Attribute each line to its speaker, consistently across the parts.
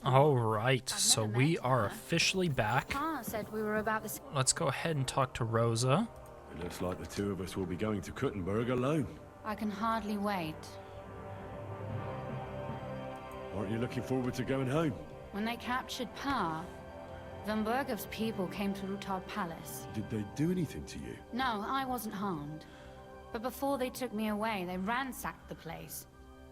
Speaker 1: All right, so we are officially back.
Speaker 2: Pa said we were about the...
Speaker 1: Let's go ahead and talk to Rosa.
Speaker 3: It looks like the two of us will be going to Kuttenberg alone.
Speaker 2: I can hardly wait.
Speaker 3: Aren't you looking forward to going home?
Speaker 2: When they captured Pa, Von Bergov's people came to Ruthard Palace.
Speaker 3: Did they do anything to you?
Speaker 2: No, I wasn't harmed. But before they took me away, they ransacked the place.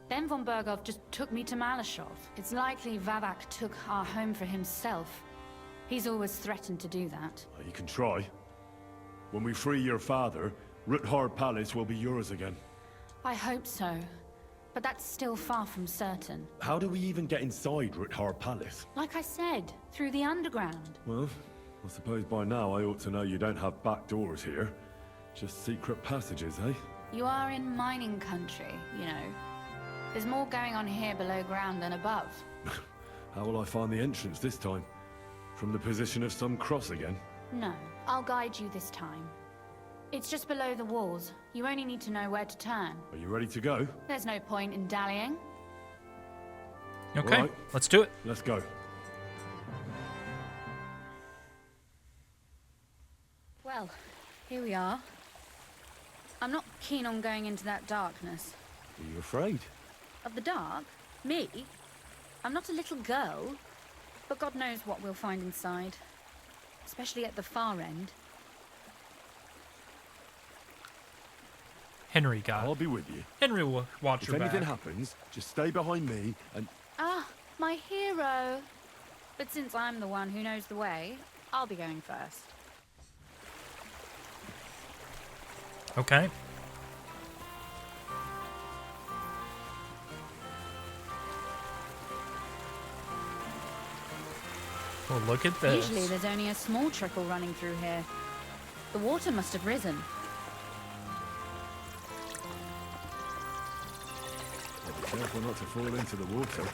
Speaker 2: Then Von Bergov just took me to Malashov. It's likely Vavak took our home for himself. He's always threatened to do that.
Speaker 3: Well, you can try. When we free your father, Ruthard Palace will be yours again.
Speaker 2: I hope so. But that's still far from certain.
Speaker 3: How do we even get inside Ruthard Palace?
Speaker 2: Like I said, through the underground.
Speaker 3: Well, I suppose by now I ought to know you don't have back doors here. Just secret passages, eh?
Speaker 2: You are in mining country, you know. There's more going on here below ground than above.
Speaker 3: How will I find the entrance this time? From the position of some cross again?
Speaker 2: No, I'll guide you this time. It's just below the walls. You only need to know where to turn.
Speaker 3: Are you ready to go?
Speaker 2: There's no point in dallying.
Speaker 1: Okay,
Speaker 3: right.
Speaker 1: Let's do it.
Speaker 3: Let's go.
Speaker 2: Well, here we are. I'm not keen on going into that darkness.
Speaker 3: Are you afraid?
Speaker 2: Of the dark? Me? I'm not a little girl. But God knows what we'll find inside. Especially at the far end.
Speaker 1: Henry got
Speaker 3: I'll be with you.
Speaker 1: Henry will watch
Speaker 3: If
Speaker 1: your
Speaker 3: anything
Speaker 1: back.
Speaker 3: happens, just stay behind me and...
Speaker 2: Ah, my hero. But since I'm the one who knows the way, I'll be going first.
Speaker 1: Okay. Well, look at this.
Speaker 2: Usually there's only a small trickle running through here. The water must have risen.
Speaker 3: Be careful not to fall into the water.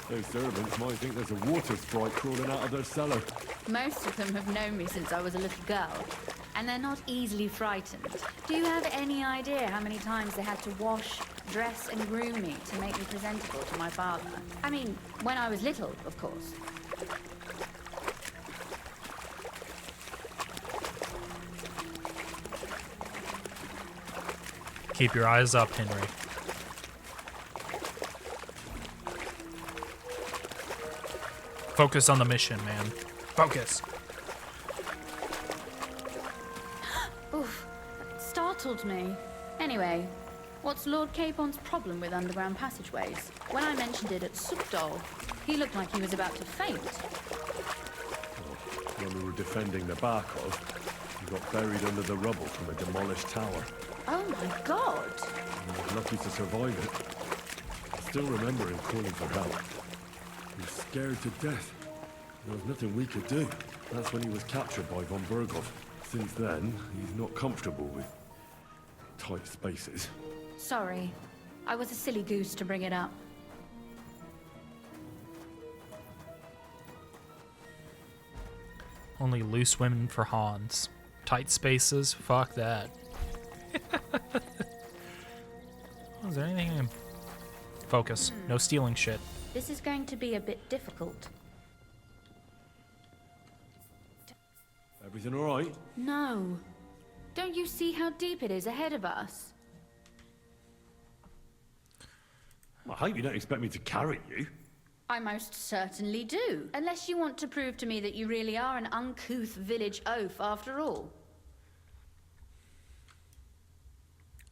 Speaker 3: Those servants might think there's a water sprite crawling out of their cellar.
Speaker 2: Most of them have known me since I was a little girl, and they're not easily frightened. Do you have any idea how many times they had to wash, dress, and groom me to make me presentable to my father? I mean, when I was little, of course.
Speaker 1: Keep your eyes up, Henry. Focus on the mission, man. Focus.
Speaker 2: Oof, that startled me. Anyway, what's Lord Capon's problem with underground passageways? When I mentioned it at Sukdal, he looked like he was about to faint.
Speaker 3: When we were defending the Barkov, we got buried under the rubble from a demolished tower.
Speaker 2: Oh my god!
Speaker 3: I was lucky to survive it. I still remember him calling for help. He was scared to death. There was nothing we could do. That's when he was captured by Von Bergov. Since then, he's not comfortable with tight spaces.
Speaker 2: Sorry. I was a silly goose to bring it up.
Speaker 1: Only loose women for Hans. Tight spaces? Fuck that. Oh, is there anything in... Focus. No stealing shit.
Speaker 2: This is going to be a bit difficult.
Speaker 3: Everything all right?
Speaker 2: No. Don't you see how deep it is ahead of us?
Speaker 3: I hope you don't expect me to carry you.
Speaker 2: I most certainly do. Unless you want to prove to me that you really are an uncouth village oaf after all.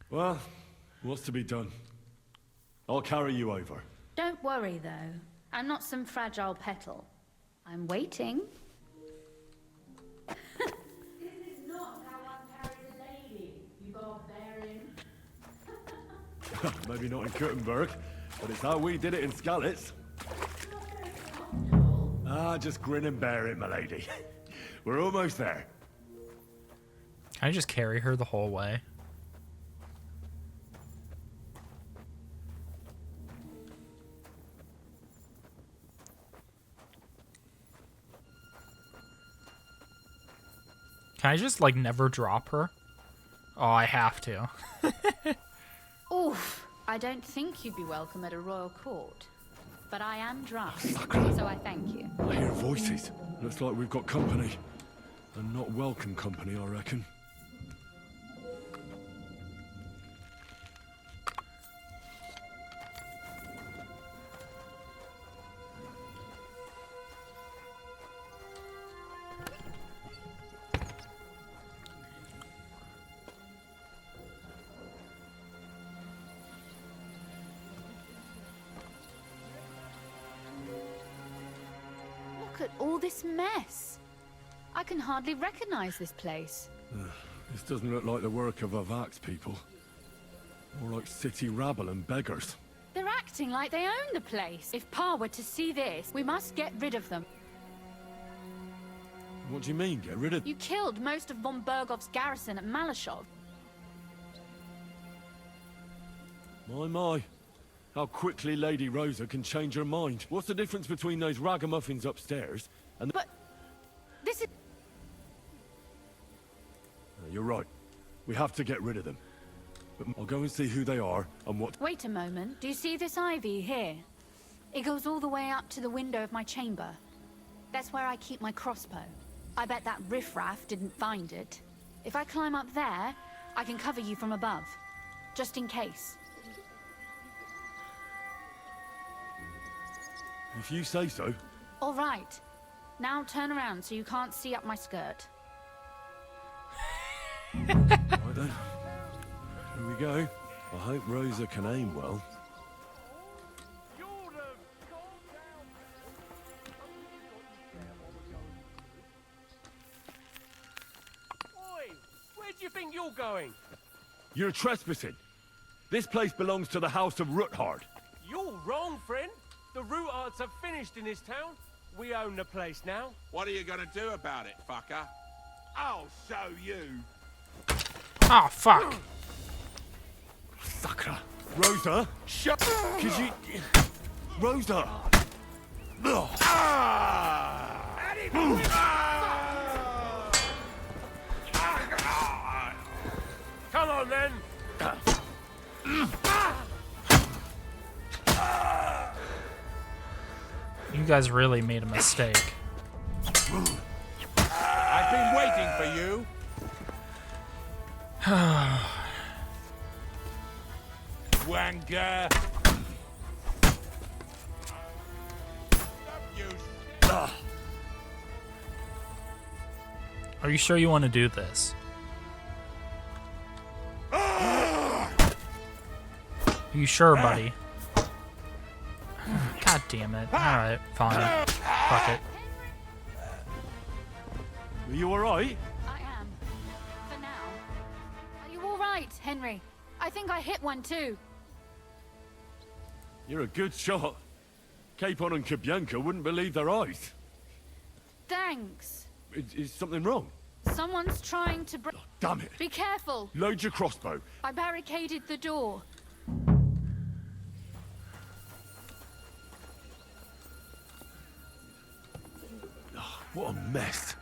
Speaker 3: Well, what's to be done? I'll carry you over.
Speaker 2: Don't worry, though. I'm not some fragile petal. I'm waiting.
Speaker 4: This is not how one carries a lady, you barbarian.
Speaker 3: Maybe not in Kuttenberg, but it's how we did it in Skalitz. Ah, just grin and bear it, my lady. We're almost there.
Speaker 1: Can I just carry her the whole way? Can I just, like, never drop her? Oh, I have to.
Speaker 2: Oof. I don't think you'd be welcome at a royal court. but I am drunk,
Speaker 3: Sakura.
Speaker 2: so I thank you.
Speaker 3: I hear voices. Looks like we've got company. And not welcome company, I reckon.
Speaker 2: Look at all this mess. I can hardly recognize this place.
Speaker 3: This doesn't look like the work of Avak's people. More like city rabble and beggars.
Speaker 2: They're acting like they own the place. If Pa were to see this, we must get rid of them.
Speaker 3: What do you mean, get rid of...
Speaker 2: You killed most of von Bergov's garrison at Malashov.
Speaker 3: My. How quickly Lady Rosa can change her mind. What's the difference between those ragamuffins upstairs and...
Speaker 2: But this is...
Speaker 3: You're right. We have to get rid of them. But I'll go and see who they are and what...
Speaker 2: Wait a moment. Do you see this ivy here? It goes all the way up to the window of my chamber. That's where I keep my crossbow. I bet that riffraff didn't find it. If I climb up there, I can cover you from above. Just in case.
Speaker 3: If you say so.
Speaker 2: All right. Now turn around so you can't see up my skirt.
Speaker 3: Right then. Here we go. I hope Rosa can aim well.
Speaker 5: Oi! Where do you think you're going?
Speaker 3: You're trespassing. This place belongs to the House of Ruthard.
Speaker 5: You're wrong, friend. The Rutards have finished in this town. We own the place now.
Speaker 6: What are you gonna do about it, fucker? I'll show you.
Speaker 1: Oh, fuck.
Speaker 3: Sakura. Rosa?
Speaker 6: Shut
Speaker 3: Could you... Rosa!
Speaker 5: Come on, then.
Speaker 1: You guys really made a mistake.
Speaker 6: I've been waiting for you. Wanker. You
Speaker 1: Are you sure you want to do this? Are you sure, buddy? God damn it. Alright, fine. Fuck it.
Speaker 3: Are you alright?
Speaker 2: I am. For now. Are you all right, Henry? I think I hit one too.
Speaker 3: You're a good shot. Capon and Kabianka wouldn't believe their eyes.
Speaker 2: Thanks.
Speaker 3: Is something wrong?
Speaker 2: Someone's trying to break...
Speaker 3: Damn it.
Speaker 2: Be careful.
Speaker 3: Load your crossbow.
Speaker 2: I barricaded the door.
Speaker 3: What a mess.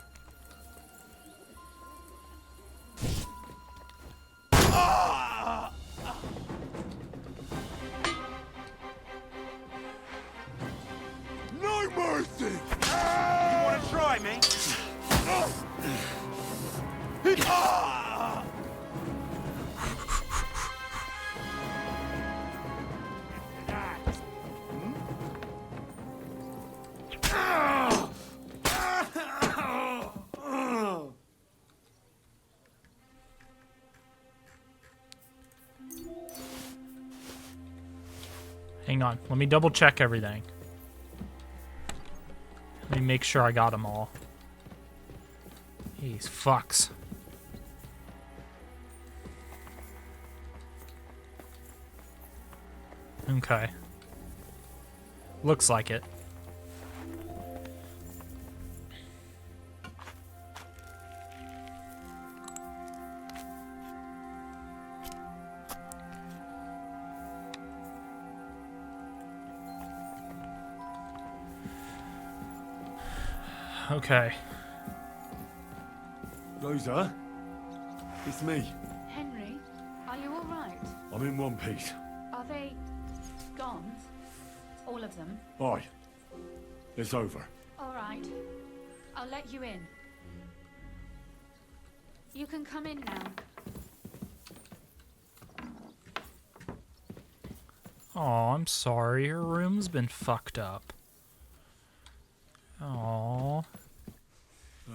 Speaker 6: no mercy. You wanna try me?
Speaker 1: Hang on. Let me double check everything. Let me make sure I got them all. These fucks. Okay. Looks like it. Okay.
Speaker 3: Rosa? It's me.
Speaker 2: Henry, are you all right?
Speaker 3: I'm in one piece.
Speaker 2: Are they gone? All of them.
Speaker 3: Aye. It's over.
Speaker 2: All right. I'll let you in. You can come in now.
Speaker 1: Oh, I'm sorry. Her room's been fucked up. Oh.
Speaker 3: So,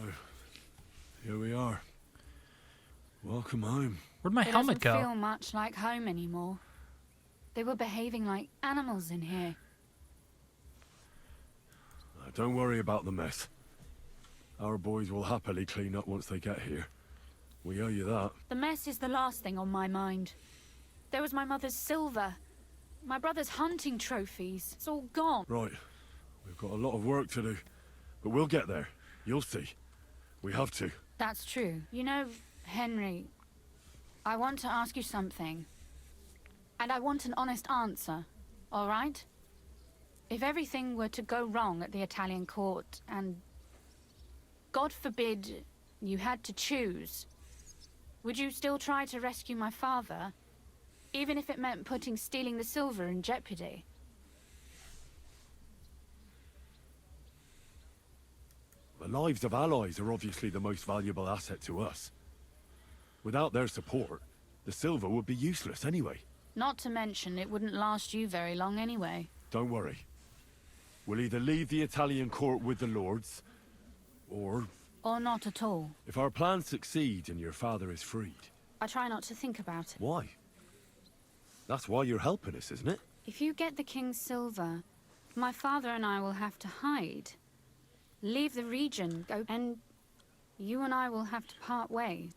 Speaker 3: here we are. Welcome home.
Speaker 1: Where'd my
Speaker 2: It
Speaker 1: helmet
Speaker 2: doesn't
Speaker 1: go?
Speaker 2: feel much like home anymore. They were behaving like animals in here.
Speaker 3: Don't worry about the mess. Our boys will happily clean up once they get here. We owe you that.
Speaker 2: The mess is the last thing on my mind. There was my mother's silver. My brother's hunting trophies. It's all gone.
Speaker 3: Right. We've got a lot of work to do. But we'll get there. You'll see. We have to.
Speaker 2: That's true. You know, Henry, I want to ask you something. And I want an honest answer, all right? If everything were to go wrong at the Italian court, and God forbid you had to choose, would you still try to rescue my father, even if it meant putting stealing the silver in jeopardy?
Speaker 3: The lives of allies are obviously the most valuable asset to us. Without their support, the silver would be useless anyway.
Speaker 2: Not to mention, it wouldn't last you very long anyway.
Speaker 3: Don't worry. We'll either leave the Italian court with the lords, or
Speaker 2: Or not at all.
Speaker 3: if our plan succeeds and your father is freed.
Speaker 2: I try not to think about it.
Speaker 3: Why? That's why you're helping us, isn't it?
Speaker 2: If you get the king's silver, my father and I will have to hide. Leave the region, go, and you and I will have to part ways.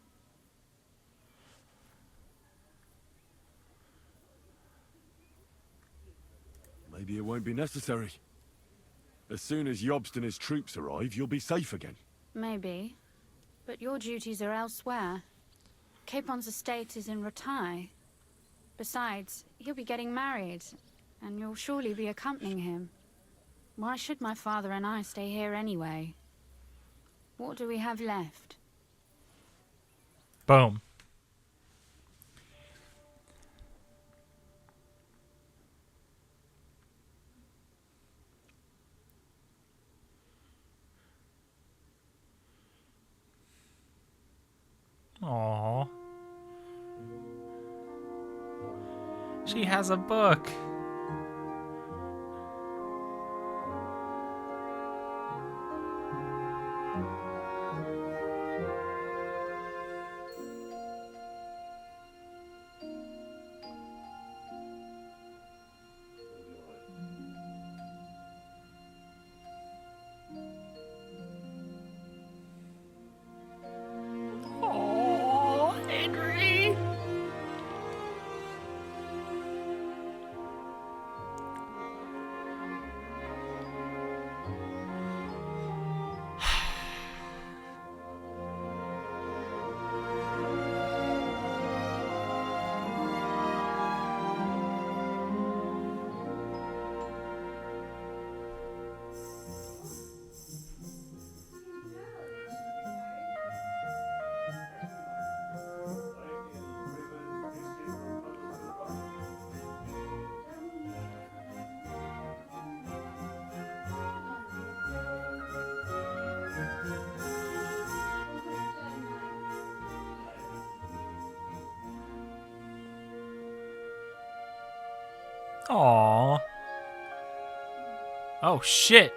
Speaker 3: Maybe it won't be necessary. As soon as Jobst and his troops arrive, you'll be safe again.
Speaker 2: Maybe. But your duties are elsewhere. Capon's estate is in Ratai. Besides, he'll be getting married, and you'll surely be accompanying him. Why should my father and I stay here anyway? What do we have left?
Speaker 1: Boom. Aww. She has a book. Oh, Henry. Aww. Oh, shit.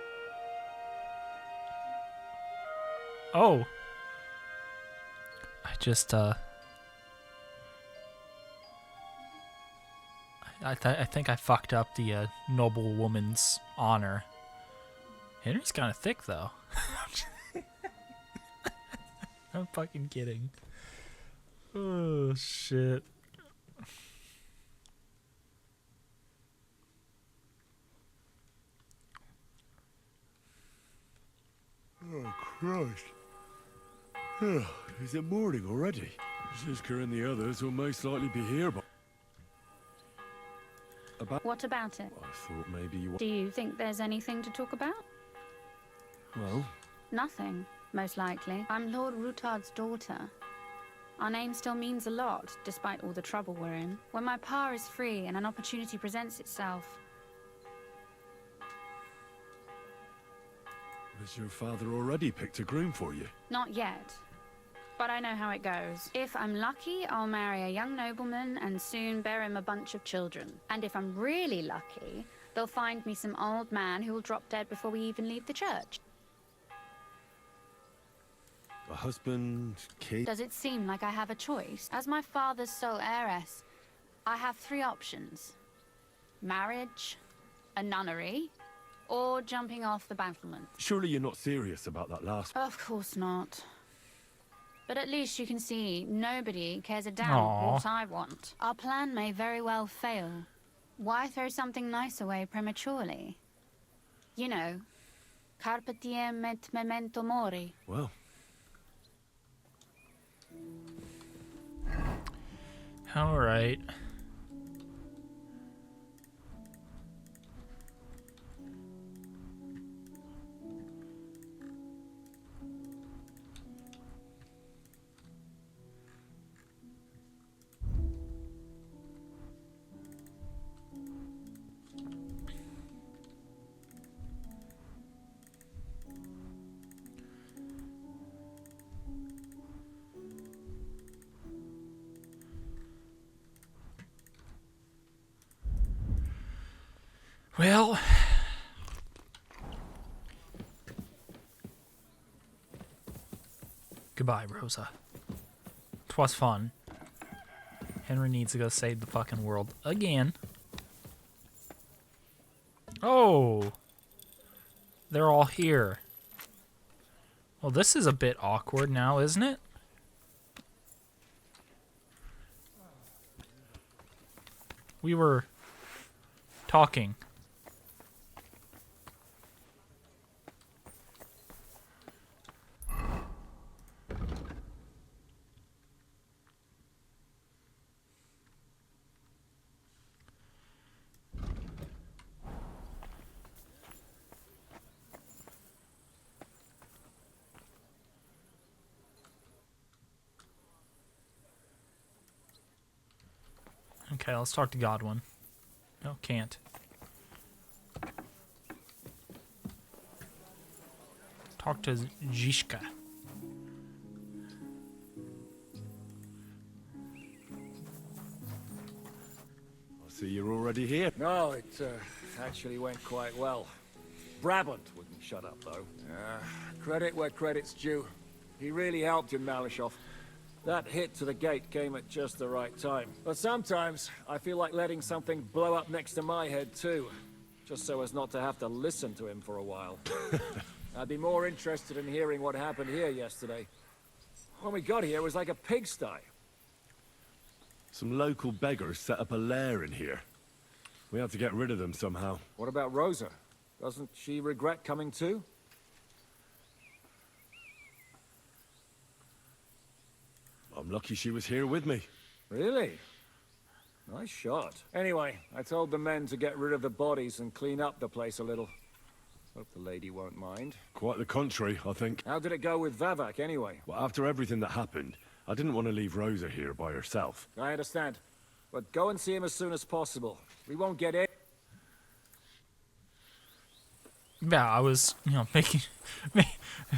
Speaker 1: Oh. I think I fucked up the noble woman's honor. Henry's kind of thick, though. I'm fucking kidding. Oh, shit.
Speaker 3: Oh, Christ. Is it morning already? Ziska and the others will most likely be here by...
Speaker 2: What about it?
Speaker 3: I thought maybe you...
Speaker 2: Do you think there's anything to talk about?
Speaker 3: Well,
Speaker 2: Nothing, most likely. I'm Lord Rutard's daughter. Our name still means a lot, despite all the trouble we're in. When my pa is free and an opportunity presents itself,
Speaker 3: Has your father already picked a groom for you?
Speaker 2: Not yet. But I know how it goes. If I'm lucky, I'll marry a young nobleman and soon bear him a bunch of children. And if I'm really lucky, they'll find me some old man who will drop dead before we even leave the church.
Speaker 3: A husband, kid?
Speaker 2: Does it seem like I have a choice? As my father's sole heiress, I have 3 options. Marriage, a nunnery, or jumping off the battlement.
Speaker 3: Surely you're not serious about that last...
Speaker 2: Of course not. But at least you can see nobody cares a damn
Speaker 1: Aw.
Speaker 2: what I want. Our plan may very well fail. Why throw something nice away prematurely? You know, carpe diem et memento mori.
Speaker 3: Well,
Speaker 1: All right. Well, goodbye, Rosa. 'Twas fun. Henry needs to go save the fucking world again. Oh, they're all here. Well, this is a bit awkward now, isn't it? We were talking. Okay, let's talk to Godwin. No, can't. Talk to Zishka.
Speaker 3: I see you're already here.
Speaker 7: No, it actually went quite well. Brabant wouldn't shut up, though. Credit where credit's due. He really helped in Malishov. That hit to the gate came at just the right time. But sometimes, I feel like letting something blow up next to my head, too. Just so as not to have to listen to him for a while. I'd be more interested in hearing what happened here yesterday. When we got here, it was like a pigsty.
Speaker 3: Some local beggars set up a lair in here. We had to get rid of them somehow.
Speaker 7: What about Rosa? Doesn't she regret coming too?
Speaker 3: I'm lucky she was here with me.
Speaker 7: Really? Nice shot. Anyway, I told the men to get rid of the bodies and clean up the place a little. Hope the lady won't mind.
Speaker 3: Quite the contrary, I think.
Speaker 7: How did it go with Vavak, anyway?
Speaker 3: Well, after everything that happened, I didn't want to leave Rosa here by herself.
Speaker 7: I understand. But go and see him as soon as possible. We won't get in.
Speaker 1: Yeah, I was,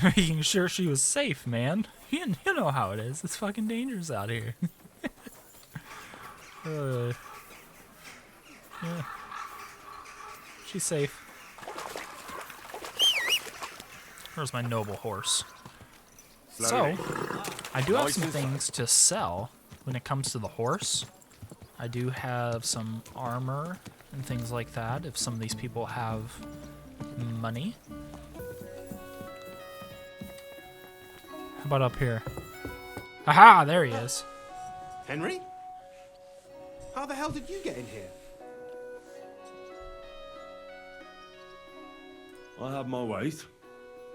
Speaker 1: making sure she was safe, man. You know how it is. It's fucking dangerous out here. Yeah. She's safe. Where's my noble horse?
Speaker 3: Slowly.
Speaker 1: So, I do have some things to sell when it comes to the horse. I do have some armor and things like that if some of these people have money. How about up here? Aha, there he is.
Speaker 8: Henry? How the hell did you get in here?
Speaker 3: I have my ways.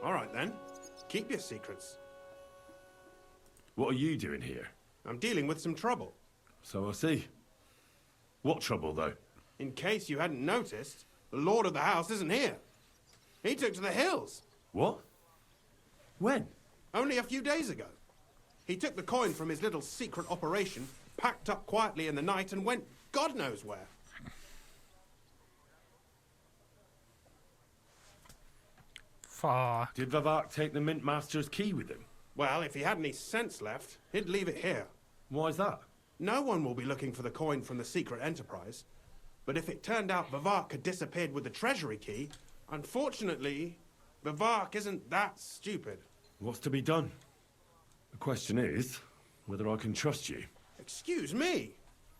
Speaker 8: All right then. Keep your secrets.
Speaker 3: What are you doing here?
Speaker 8: I'm dealing with some trouble.
Speaker 3: So I see. What trouble, though?
Speaker 8: In case you hadn't noticed, the lord of the house isn't here. He took to the hills.
Speaker 3: What? When?
Speaker 8: Only a few days ago. He took the coin from his little secret operation, packed up quietly in the night, and went God knows where.
Speaker 1: Aw,
Speaker 3: Did Vavak take the Mint Master's key with him?
Speaker 8: Well, if he had any sense left, he'd leave it here.
Speaker 3: Why's that?
Speaker 8: No one will be looking for the coin from the secret enterprise. But if it turned out Vavak had disappeared with the treasury key, unfortunately, Vavak isn't that stupid.
Speaker 3: What's to be done? The question is whether I can trust you.
Speaker 8: Excuse me.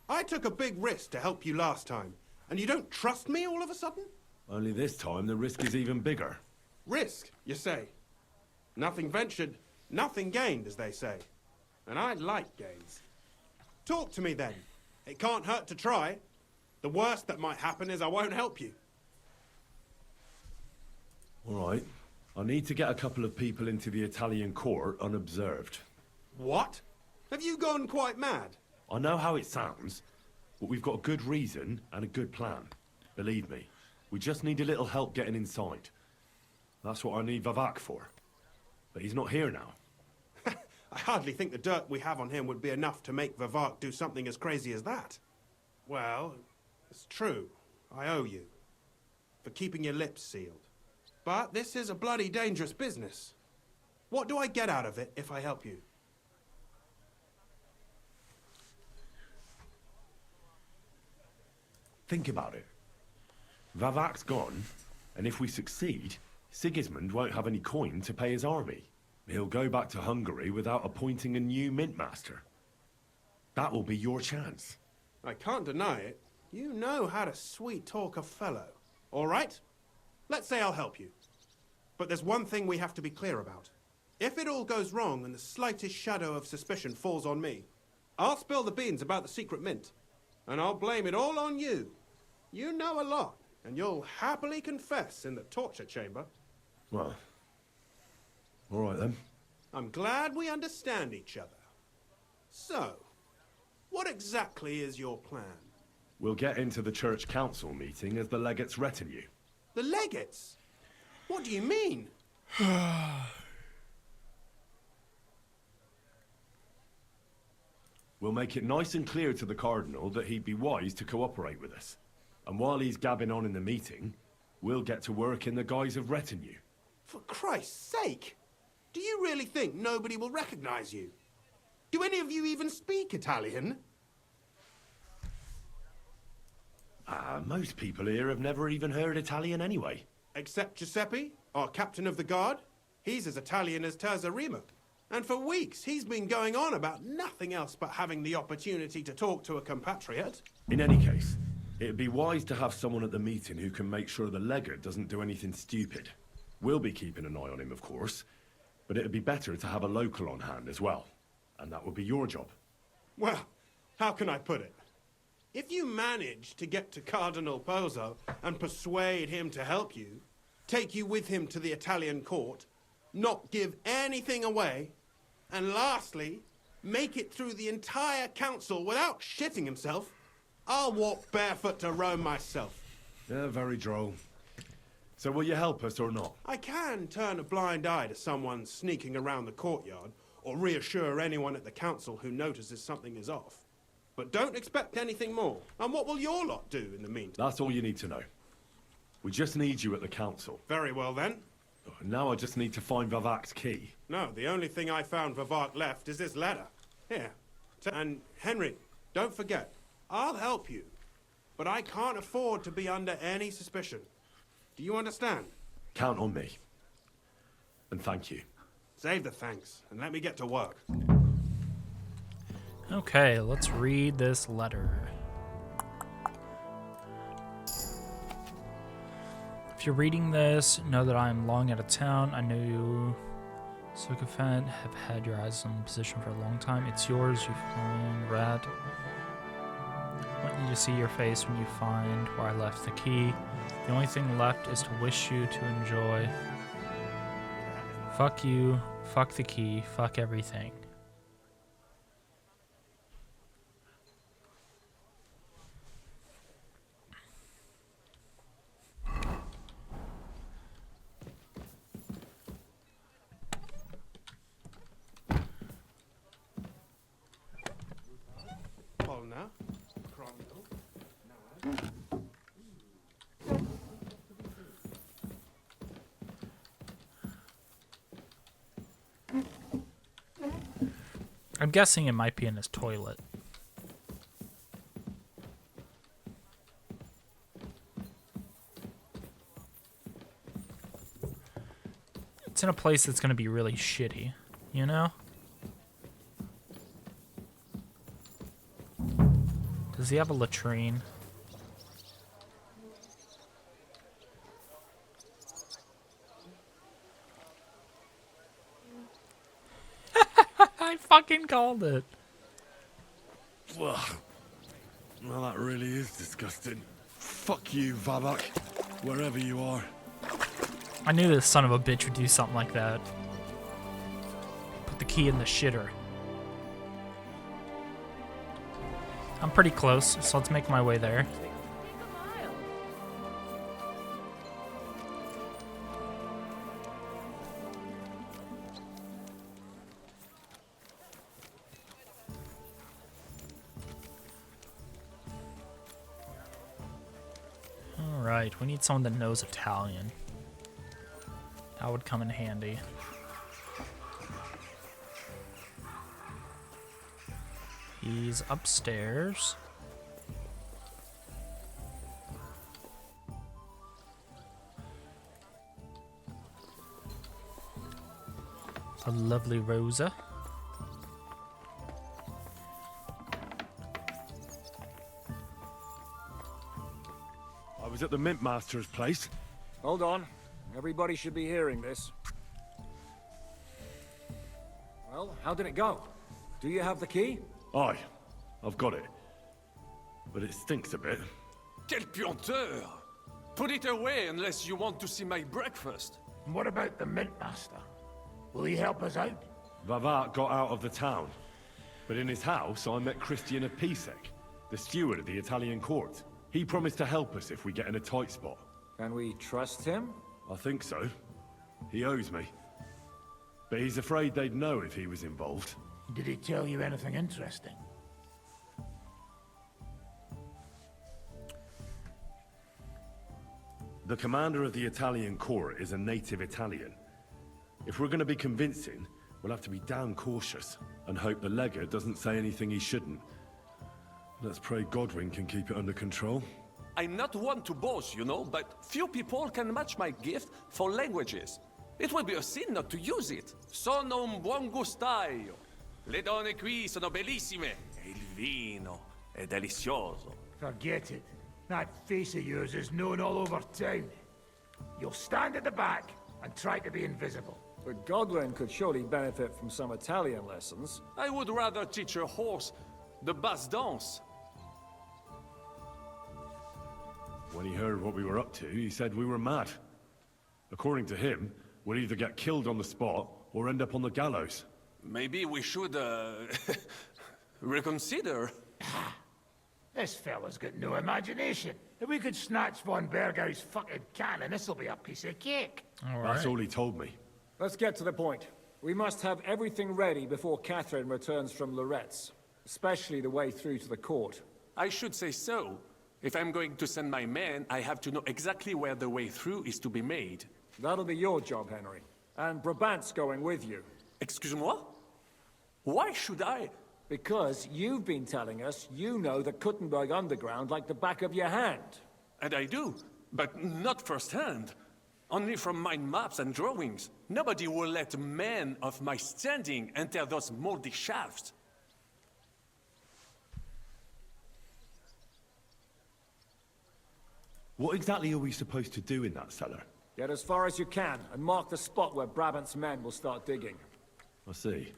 Speaker 8: I took a big risk to help you last time, and you don't trust me all of a sudden?
Speaker 3: Only this time the risk is even bigger.
Speaker 8: Risk, you say? Nothing ventured, nothing gained, as they say. And I like gains. Talk to me then. It can't hurt to try. The worst that might happen is I won't help you.
Speaker 3: All right. I need to get a couple of people into the Italian court unobserved.
Speaker 8: What? Have you gone quite mad?
Speaker 3: I know how it sounds, but we've got a good reason and a good plan. Believe me, we just need a little help getting inside. That's what I need Vavak for. But he's not here now.
Speaker 8: I hardly think the dirt we have on him would be enough to make Vavak do something as crazy as that. Well, it's true. I owe you. For keeping your lips sealed. But this is a bloody dangerous business. What do I get out of it if I help you?
Speaker 3: Think about it. Vavak's gone, and if we succeed, Sigismund won't have any coin to pay his army. He'll go back to Hungary without appointing a new mint master. That will be your chance.
Speaker 8: I can't deny it. You know how to sweet-talk a fellow. All right? Let's say I'll help you. But there's one thing we have to be clear about. If it all goes wrong and the slightest shadow of suspicion falls on me, I'll spill the beans about the secret mint. And I'll blame it all on you. You know a lot, and you'll happily confess in the torture chamber.
Speaker 3: Well, all right then.
Speaker 8: I'm glad we understand each other. So, what exactly is your plan?
Speaker 3: We'll get into the church council meeting as the legate's retinue.
Speaker 8: The legates? What do you mean?
Speaker 3: We'll make it nice and clear to the Cardinal that he'd be wise to cooperate with us. And while he's gabbing on in the meeting, we'll get to work in the guise of retinue.
Speaker 8: For Christ's sake! Do you really think nobody will recognize you? Do any of you even speak Italian?
Speaker 3: Most people here have never even heard Italian anyway.
Speaker 8: Except Giuseppe, our captain of the guard. He's as Italian as Terzarima. And for weeks, he's been going on about nothing else but having the opportunity to talk to a compatriot.
Speaker 3: In any case, it'd be wise to have someone at the meeting who can make sure the legate doesn't do anything stupid. We'll be keeping an eye on him, of course, but it'd be better to have a local on hand as well. And that would be your job.
Speaker 8: Well, how can I put it? If you manage to get to Cardinal Pozzo and persuade him to help you, take you with him to the Italian court, not give anything away, and lastly, make it through the entire council without shitting himself, I'll walk barefoot to Rome myself.
Speaker 3: Yeah, very droll. So will you help us or not?
Speaker 8: I can turn a blind eye to someone sneaking around the courtyard, or reassure anyone at the council who notices something is off. But don't expect anything more. And what will your lot do in the meantime?
Speaker 3: That's all you need to know. We just need you at the council.
Speaker 8: Very well then.
Speaker 3: Now I just need to find Vavak's key.
Speaker 8: No, the only thing I found Vavak left is this letter. Here. And Henry, don't forget, I'll help you. But I can't afford to be under any suspicion. Do you understand?
Speaker 3: Count on me. And thank you.
Speaker 8: Save the thanks, and let me get to work.
Speaker 1: okay, let's read this letter. If you're reading this, know that I am long out of town. I know you, Sycophant, have had your eyes on the position for a long time. It's yours, you flying rat. I want you to see your face when you find where I left the key. The only thing left is to wish you to enjoy. Fuck you, fuck the key, fuck everything.
Speaker 8: Polna, Cromwell,
Speaker 1: I'm guessing it might be in his toilet. It's in a place that's gonna be really shitty, you know? Does he have a latrine? I fucking called it.
Speaker 3: Well, that really is disgusting. Fuck you, Vavak. Wherever you are.
Speaker 1: I knew this son of a bitch would do something like that. Put the key in the shitter. I'm pretty close, so let's make my way there. Alright, we need someone that knows Italian. That would come in handy. He's upstairs. A lovely Rosa.
Speaker 3: I was at the Mint Master's place.
Speaker 7: Hold on. Everybody should be hearing this. Well, how did it go? Do you have the key?
Speaker 3: Aye, I've got it. But it stinks a bit.
Speaker 6: Quel puanteur! Put it away unless you want to see my breakfast.
Speaker 9: And what about the Mint Master? Will he help us out?
Speaker 3: Vavat got out of the town. But in his house, I met Christian Pisek, the steward at the Italian court. He promised to help us if we get in a tight spot.
Speaker 7: Can we trust him?
Speaker 3: I think so. He owes me. But he's afraid they'd know if he was involved.
Speaker 9: Did he tell you anything interesting?
Speaker 3: The commander of the Italian court is a native Italian. If we're going to be convincing, we'll have to be damn cautious and hope the legate doesn't say anything he shouldn't. Let's pray Godwin can keep it under control.
Speaker 6: I'm not one to boast, you know, but few people can match my gift for languages. It would be a sin not to use it. Sono un buon gustaio. Le donne qui sono bellissime. E il vino è delizioso.
Speaker 9: Forget it. That face of yours is known all over town. You'll stand at the back and try to be invisible.
Speaker 7: But Godwin could surely benefit from some Italian lessons.
Speaker 6: I would rather teach a horse the basse danse.
Speaker 3: When he heard what we were up to, he said we were mad. According to him, we'll either get killed on the spot or end up on the gallows.
Speaker 6: Maybe we should, reconsider.
Speaker 9: This fella's got no imagination. If we could snatch von Bergau's fucking cannon, this'll be a piece of cake.
Speaker 3: That's all he told me.
Speaker 7: Let's get to the point. We must have everything ready before Catherine returns from Loretz, especially the way through to the court.
Speaker 6: I should say so. If I'm going to send my men, I have to know exactly where the way through is to be made.
Speaker 7: That'll be your job, Henry. And Brabant's going with you.
Speaker 6: Excuse-moi? Why should I?
Speaker 7: Because you've been telling us you know the Kuttenberg underground like the back of your hand.
Speaker 6: And I do, but not firsthand. Only from mind maps and drawings. Nobody will let men of my standing enter those moldy shafts.
Speaker 3: What exactly are we supposed to do in that cellar?
Speaker 7: Get as far as you can, and mark the spot where Brabant's men will start digging.
Speaker 3: I see.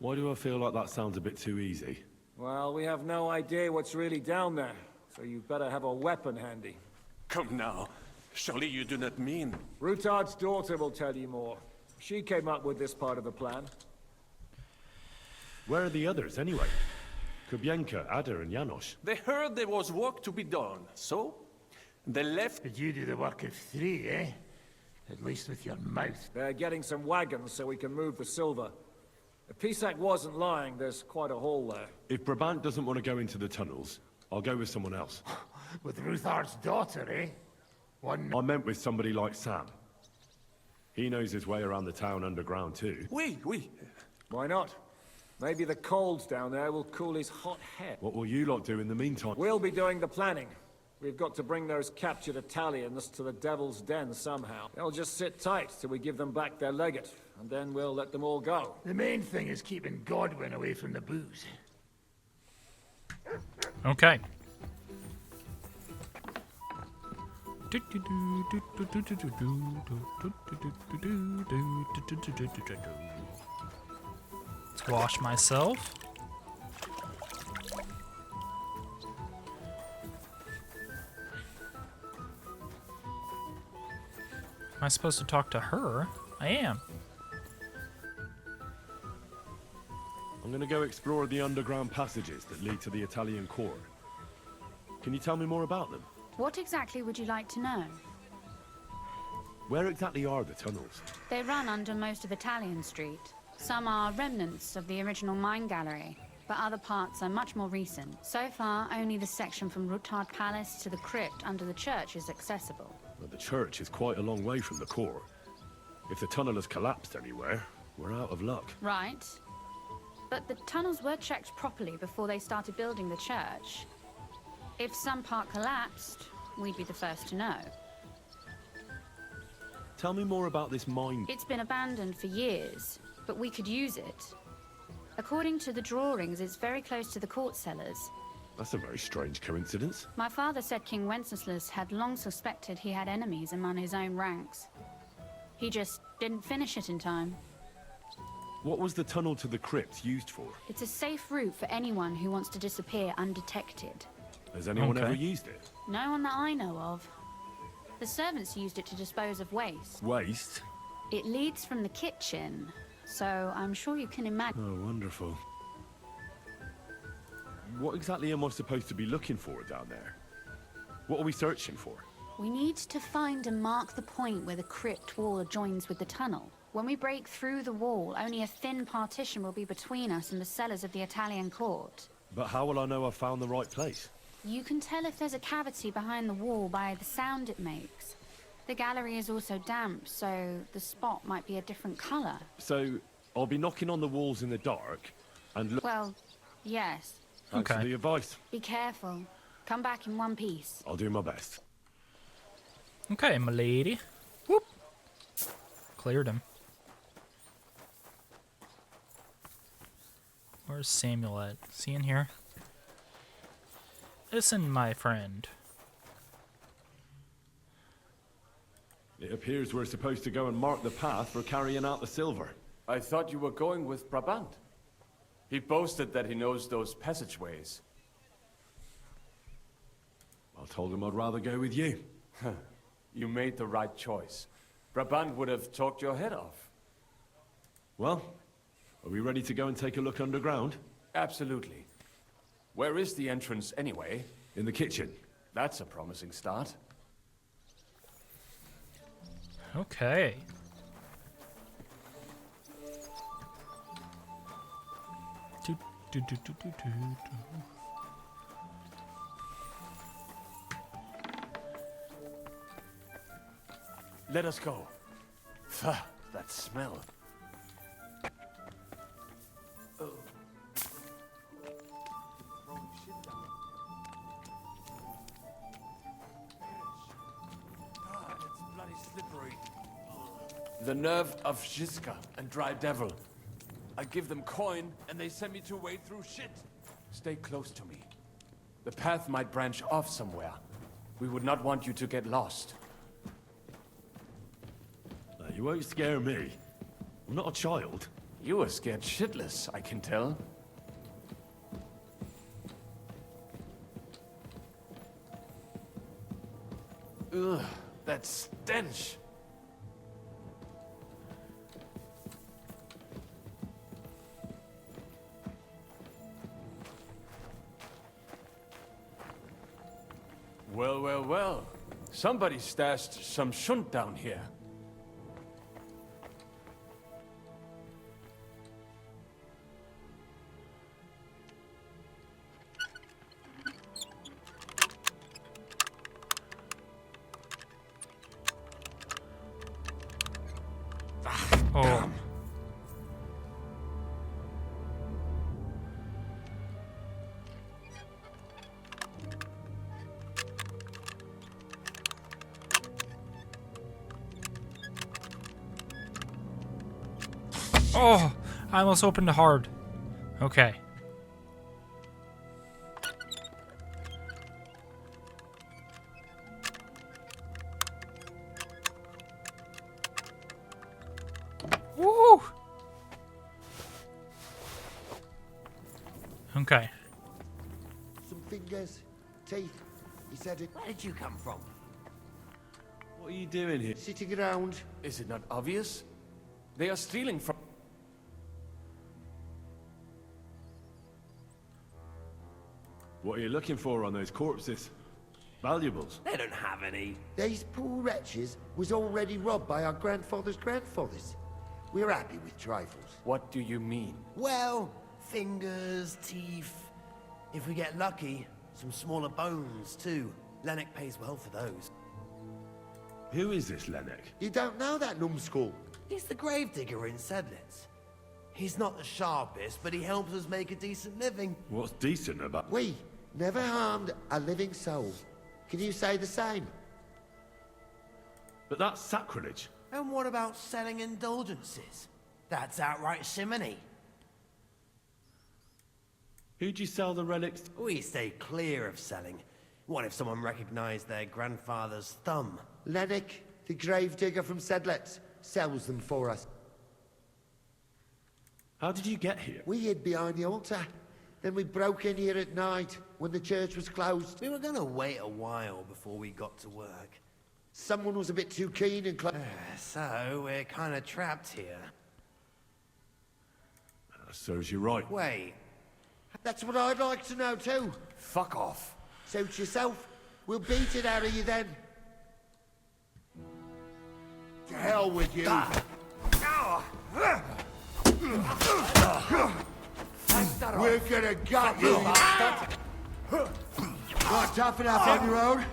Speaker 3: Why do I feel like that sounds a bit too easy?
Speaker 7: Well, we have no idea what's really down there, so you better have a weapon handy.
Speaker 6: Come now. Surely you do not mean...
Speaker 7: Rutard's daughter will tell you more. She came up with this part of the plan.
Speaker 3: Where are the others, anyway? Kubienka, Ada, and Janos.
Speaker 6: They heard there was work to be done, so... they left...
Speaker 9: Did you do the work of 3, eh? At least with your mouth.
Speaker 7: They're getting some wagons so we can move the silver. If Pisak wasn't lying, there's quite a haul there.
Speaker 3: If Brabant doesn't want to go into the tunnels, I'll go with someone else.
Speaker 9: With Ruthar's daughter, eh?
Speaker 3: I meant with somebody like Sam. He knows his way around the town underground too.
Speaker 6: Oui.
Speaker 7: Why not? Maybe the cold down there will cool his hot head.
Speaker 3: What will you lot do in the meantime?
Speaker 7: We'll be doing the planning. We've got to bring those captured Italians to the Devil's Den somehow. They'll just sit tight till we give them back their legate, and then we'll let them all go.
Speaker 9: The main thing is keeping Godwin away from the booze.
Speaker 1: Okay. Let's wash myself. Am I supposed to talk to her? I am.
Speaker 3: I'm gonna go explore the underground passages that lead to the Italian core. Can you tell me more about them?
Speaker 2: What exactly would you like to know?
Speaker 3: Where exactly are the tunnels?
Speaker 2: They run under most of Italian Street. Some are remnants of the original mine gallery, but other parts are much more recent. So far, only the section from Ruttard Palace to the crypt under the church is accessible.
Speaker 3: Well, the church is quite a long way from the core. If the tunnel has collapsed anywhere, we're out of luck.
Speaker 2: Right. But the tunnels were checked properly before they started building the church. If some part collapsed, we'd be the first to know.
Speaker 3: Tell me more about this mine.
Speaker 2: It's been abandoned for years, but we could use it. According to the drawings, it's very close to the court cellars.
Speaker 3: That's a very strange coincidence.
Speaker 2: My father said King Wenceslas had long suspected he had enemies among his own ranks. He just didn't finish it in time.
Speaker 3: What was the tunnel to the crypt used for?
Speaker 2: It's a safe route for anyone who wants to disappear undetected.
Speaker 3: Has anyone
Speaker 1: Okay.
Speaker 3: ever used it?
Speaker 2: No one that I know of. The servants used it to dispose of waste.
Speaker 3: Waste?
Speaker 2: It leads from the kitchen, so I'm sure you can imagine.
Speaker 3: Oh, wonderful. What exactly am I supposed to be looking for down there? What are we searching for?
Speaker 2: We need to find and mark the point where the crypt wall joins with the tunnel. When we break through the wall, only a thin partition will be between us and the cellars of the Italian court.
Speaker 3: But how will I know I've found the right place?
Speaker 2: You can tell if there's a cavity behind the wall by the sound it makes. The gallery is also damp, so the spot might be a different color.
Speaker 3: So, I'll be knocking on the walls in the dark and look.
Speaker 2: Well, yes.
Speaker 3: Thanks for
Speaker 1: Okay.
Speaker 3: the advice.
Speaker 2: Be careful. Come back in one piece.
Speaker 3: I'll do my best.
Speaker 1: Okay, my lady. Whoop. Cleared him. Where's Samuel at? Is he in here? Listen, my friend.
Speaker 3: It appears we're supposed to go and mark the path for carrying out the silver.
Speaker 10: I thought you were going with Brabant. He boasted that he knows those passageways.
Speaker 3: I told him I'd rather go with you.
Speaker 10: You made the right choice. Brabant would have talked your head off.
Speaker 3: Well, are we ready to go and take a look underground?
Speaker 10: Absolutely. Where is the entrance anyway?
Speaker 3: In the kitchen.
Speaker 10: That's a promising start.
Speaker 1: Okay. Do, do, do, do, do, do, do.
Speaker 10: Let us go. Pho, that smell. It's bloody slippery. The nerve of Shiska and Dry Devil. I give them coin, and they send me to wade through shit. Stay close to me. The path might branch off somewhere. We would not want you to get lost.
Speaker 3: You won't scare me. I'm not a child.
Speaker 10: You are scared shitless, I can tell. Ugh, that stench! Well, well, well. Somebody stashed some shunt down here.
Speaker 1: Oh. Oh, I almost opened it hard. Okay. Woo! Okay.
Speaker 11: Some fingers, teeth. He said it.
Speaker 10: Where did you come from?
Speaker 3: What are you doing here?
Speaker 11: Sitting around.
Speaker 10: Is it not obvious? They are stealing from...
Speaker 3: What are you looking for on those corpses? Valuables?
Speaker 10: They don't have any.
Speaker 11: These poor wretches was already robbed by our grandfather's grandfathers. We're happy with trifles.
Speaker 10: What do you mean?
Speaker 12: Well, fingers, teeth. If we get lucky, some smaller bones too. Lennox pays well for those.
Speaker 3: Who is this Lennox?
Speaker 11: You don't know that numbskull?
Speaker 12: He's the gravedigger in Sedlitz. He's not the sharpest, but he helps us make a decent living.
Speaker 3: What's decent about...
Speaker 11: We never harmed a living soul. Can you say the same?
Speaker 3: But that's sacrilege.
Speaker 12: And what about selling indulgences? That's outright simony.
Speaker 3: Who'd you sell the relics?
Speaker 12: We stay clear of selling. What if someone recognized their grandfather's thumb?
Speaker 11: Lennox, the gravedigger from Sedlitz, sells them for us.
Speaker 3: How did you get here?
Speaker 11: We hid behind the altar. Then we broke in here at night when the church was closed.
Speaker 12: We were gonna wait a while before we got to work.
Speaker 11: Someone was a bit too keen and
Speaker 12: So we're kind of trapped here.
Speaker 3: That serves you right.
Speaker 12: Wait.
Speaker 11: That's what I'd like to know too.
Speaker 10: Fuck off.
Speaker 11: Suit yourself. We'll beat it out of you then. To hell with you. We're gonna gut you. Not tough enough on your own.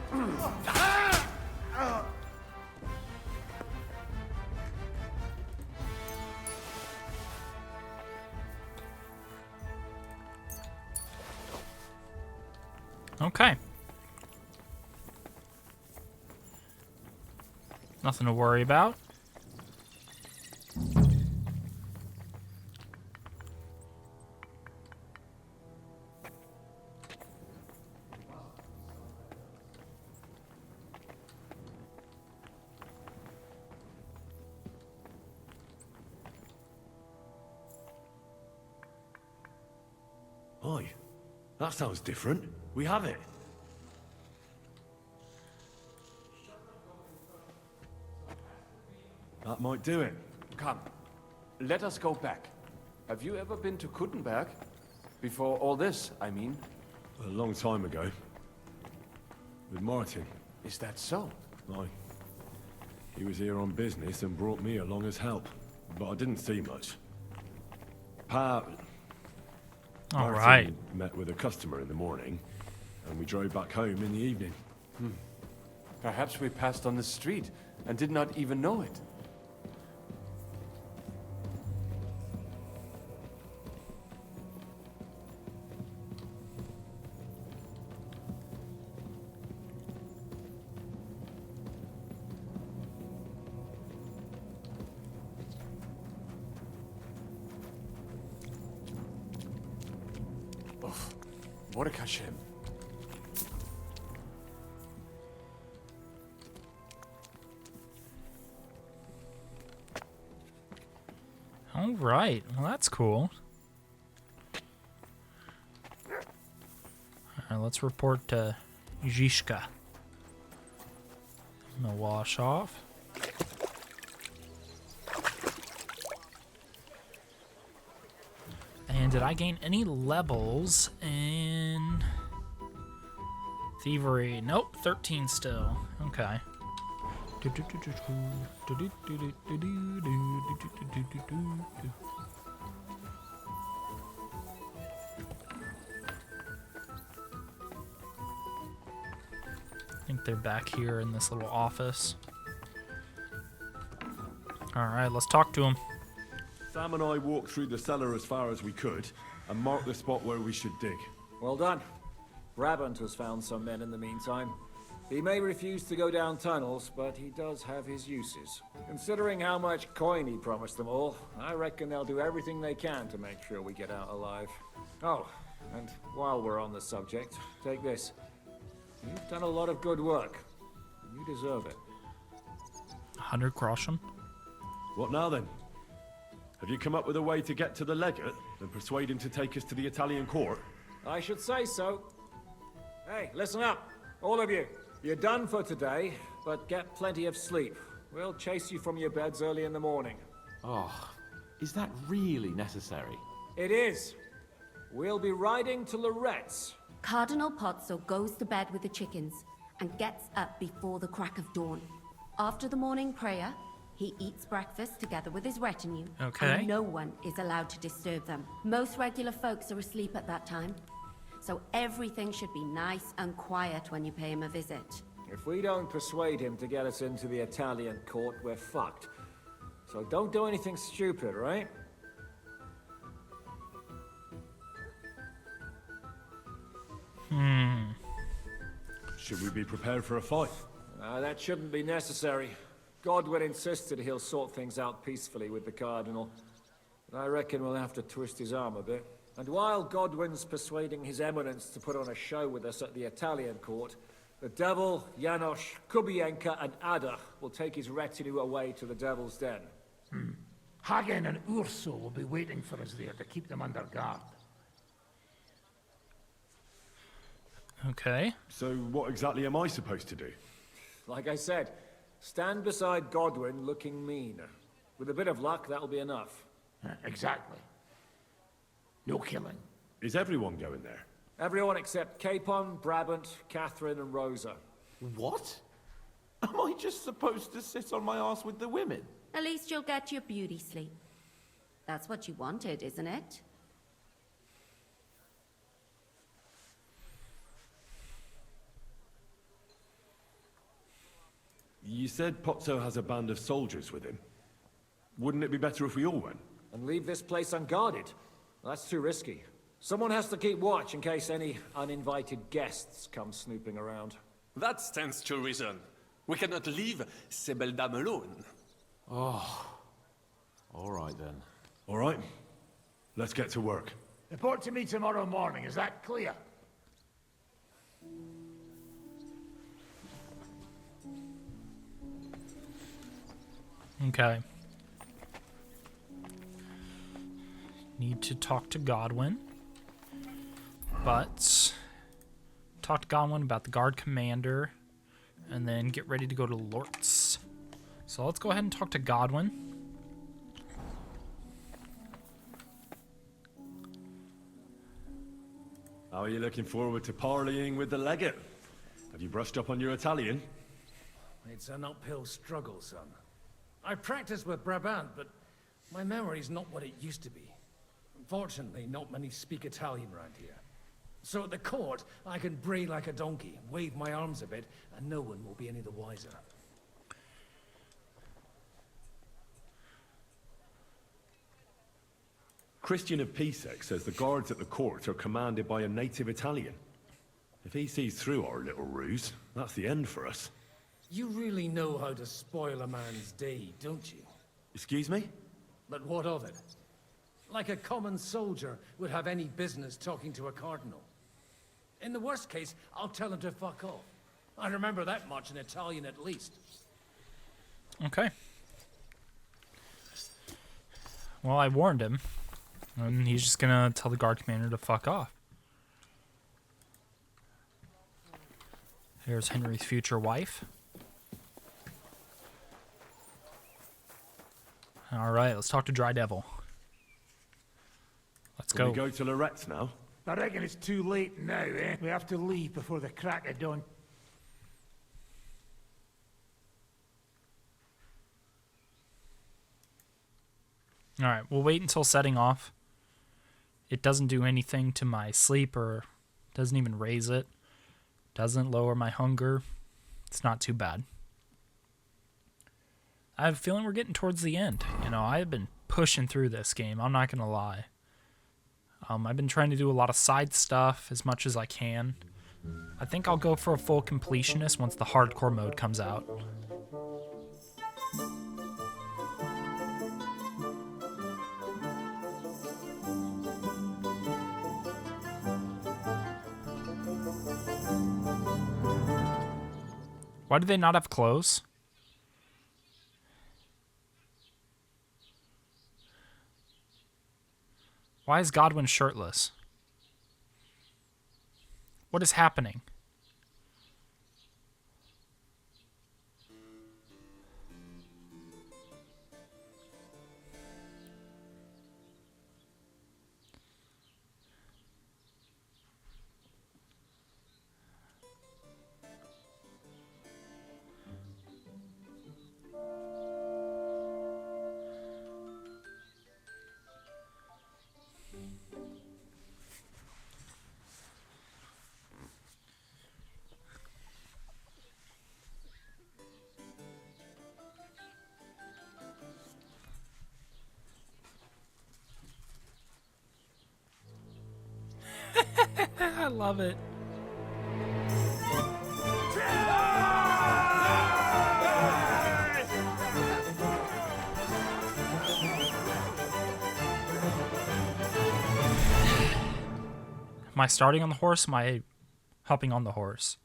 Speaker 1: Okay. Nothing to worry about.
Speaker 3: Oi, that sounds different. We have it. That might do it.
Speaker 10: Come, let us go back. Have you ever been to Kuttenberg? Before all this, I mean.
Speaker 3: A long time ago. With Martin.
Speaker 10: Is that so?
Speaker 3: Aye. He was here on business and brought me along as help. But I didn't see much.
Speaker 1: All
Speaker 3: Martin
Speaker 1: right.
Speaker 3: met with a customer in the morning, and we drove back home in the evening.
Speaker 10: Perhaps we passed on the street and did not even know it. Mordekaischem.
Speaker 1: All right. Well, that's cool. All right, let's report to Zizka. I'm gonna wash off. And did I gain any levels in thievery? Nope, 13 still. Okay. I think they're back here in this little office. Alright, let's talk to them.
Speaker 3: Sam and I walked through the cellar as far as we could, and marked the spot where we should dig.
Speaker 7: Well done. Brabant has found some men in the meantime. He may refuse to go down tunnels, but he does have his uses. Considering how much coin he promised them all, I reckon they'll do everything they can to make sure we get out alive. Oh, and while we're on the subject, take this. You've done a lot of good work. You deserve it.
Speaker 1: 100 groschen.
Speaker 3: What now then? Have you come up with a way to get to the legate and persuade him to take us to the Italian court?
Speaker 7: I should say so. Hey, listen up, all of you. You're done for today, but get plenty of sleep. We'll chase you from your beds early in the morning.
Speaker 10: Oh, is that really necessary?
Speaker 7: It is. We'll be riding to Lorette's.
Speaker 13: Cardinal Pozzo goes to bed with the chickens and gets up before the crack of dawn. After the morning prayer, he eats breakfast together with his retinue.
Speaker 1: Okay.
Speaker 13: And no one is allowed to disturb them. Most regular folks are asleep at that time. So everything should be nice and quiet when you pay him a visit.
Speaker 7: If we don't persuade him to get us into the Italian court, we're fucked. So don't do anything stupid, right?
Speaker 3: Should we be prepared for a fight?
Speaker 7: That shouldn't be necessary. Godwin insisted he'll sort things out peacefully with the Cardinal. But I reckon we'll have to twist his arm a bit. And while Godwin's persuading His Eminence to put on a show with us at the Italian court, the Devil, Janos, Kubienka, and Ada will take his retinue away to the Devil's Den.
Speaker 9: Hagen and Urso will be waiting for us there to keep them under guard.
Speaker 1: Okay.
Speaker 3: So what exactly am I supposed to do?
Speaker 7: Like I said, stand beside Godwin looking mean. With a bit of luck, that'll be enough.
Speaker 9: Exactly. No killing.
Speaker 3: Is everyone going there?
Speaker 7: Everyone except Capon, Brabant, Catherine, and Rosa.
Speaker 10: What? Am I just supposed to sit on my ass with the women?
Speaker 13: At least you'll get your beauty sleep. That's what you wanted, isn't it?
Speaker 3: You said Pozzo has a band of soldiers with him. Wouldn't it be better if we all went?
Speaker 7: And leave this place unguarded? That's too risky. Someone has to keep watch in case any uninvited guests come snooping around.
Speaker 6: That stands to reason. We cannot leave ces belles dames alone.
Speaker 10: Oh. All right then.
Speaker 3: All right. Let's get to work.
Speaker 9: Report to me tomorrow morning, is that clear?
Speaker 1: Okay. Need to talk to Godwin. But talk to Godwin about the guard commander and then get ready to go to Lortz. So let's go ahead and talk to Godwin.
Speaker 3: How are you looking forward to parleying with the legate? Have you brushed up on your Italian?
Speaker 14: It's an uphill struggle, son. I practiced with Brabant, but my memory's not what it used to be. Fortunately, not many speak Italian around here. So at the court, I can bray like a donkey, wave my arms a bit, and no one will be any the wiser.
Speaker 3: Christian of Pisek says the guards at the court are commanded by a native Italian. If he sees through our little ruse, that's the end for us.
Speaker 14: You really know how to spoil a man's day, don't you?
Speaker 3: Excuse me?
Speaker 14: But what of it? Like a common soldier would have any business talking to a cardinal. In the worst case, I'll tell him to fuck off. I remember that much in Italian at least.
Speaker 1: Okay. Well, I warned him. And he's just gonna tell the guard commander to fuck off. Here's Henry's future wife. Alright, let's talk to Dry Devil. Let's
Speaker 3: Can
Speaker 1: go.
Speaker 3: we go to Lorette's now?
Speaker 9: I reckon it's too late now, eh? We have to leave before the crack of dawn.
Speaker 1: Alright, we'll wait until setting off. It doesn't do anything to my sleep or doesn't even raise it. Doesn't lower my hunger. It's not too bad. I have a feeling we're getting towards the end. You know, I've been pushing through this game. I'm not going to lie. I've been trying to do a lot of side stuff as much as I can. I think I'll go for a full completionist once the hardcore mode comes out. Why do they not have clothes? Why is Godwin shirtless? What is happening? I love it. Am I starting on the horse? Am I hopping on the horse?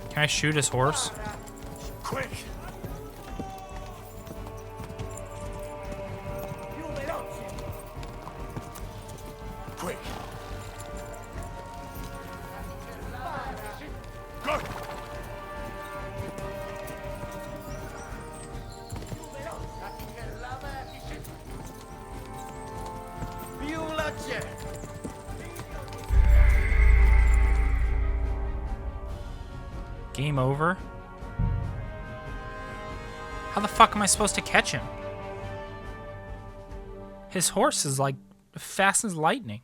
Speaker 1: Can I shoot his horse?
Speaker 9: Quick! Quick! Go!
Speaker 1: Game over? How the fuck am I supposed to catch him? His horse is like fast as lightning.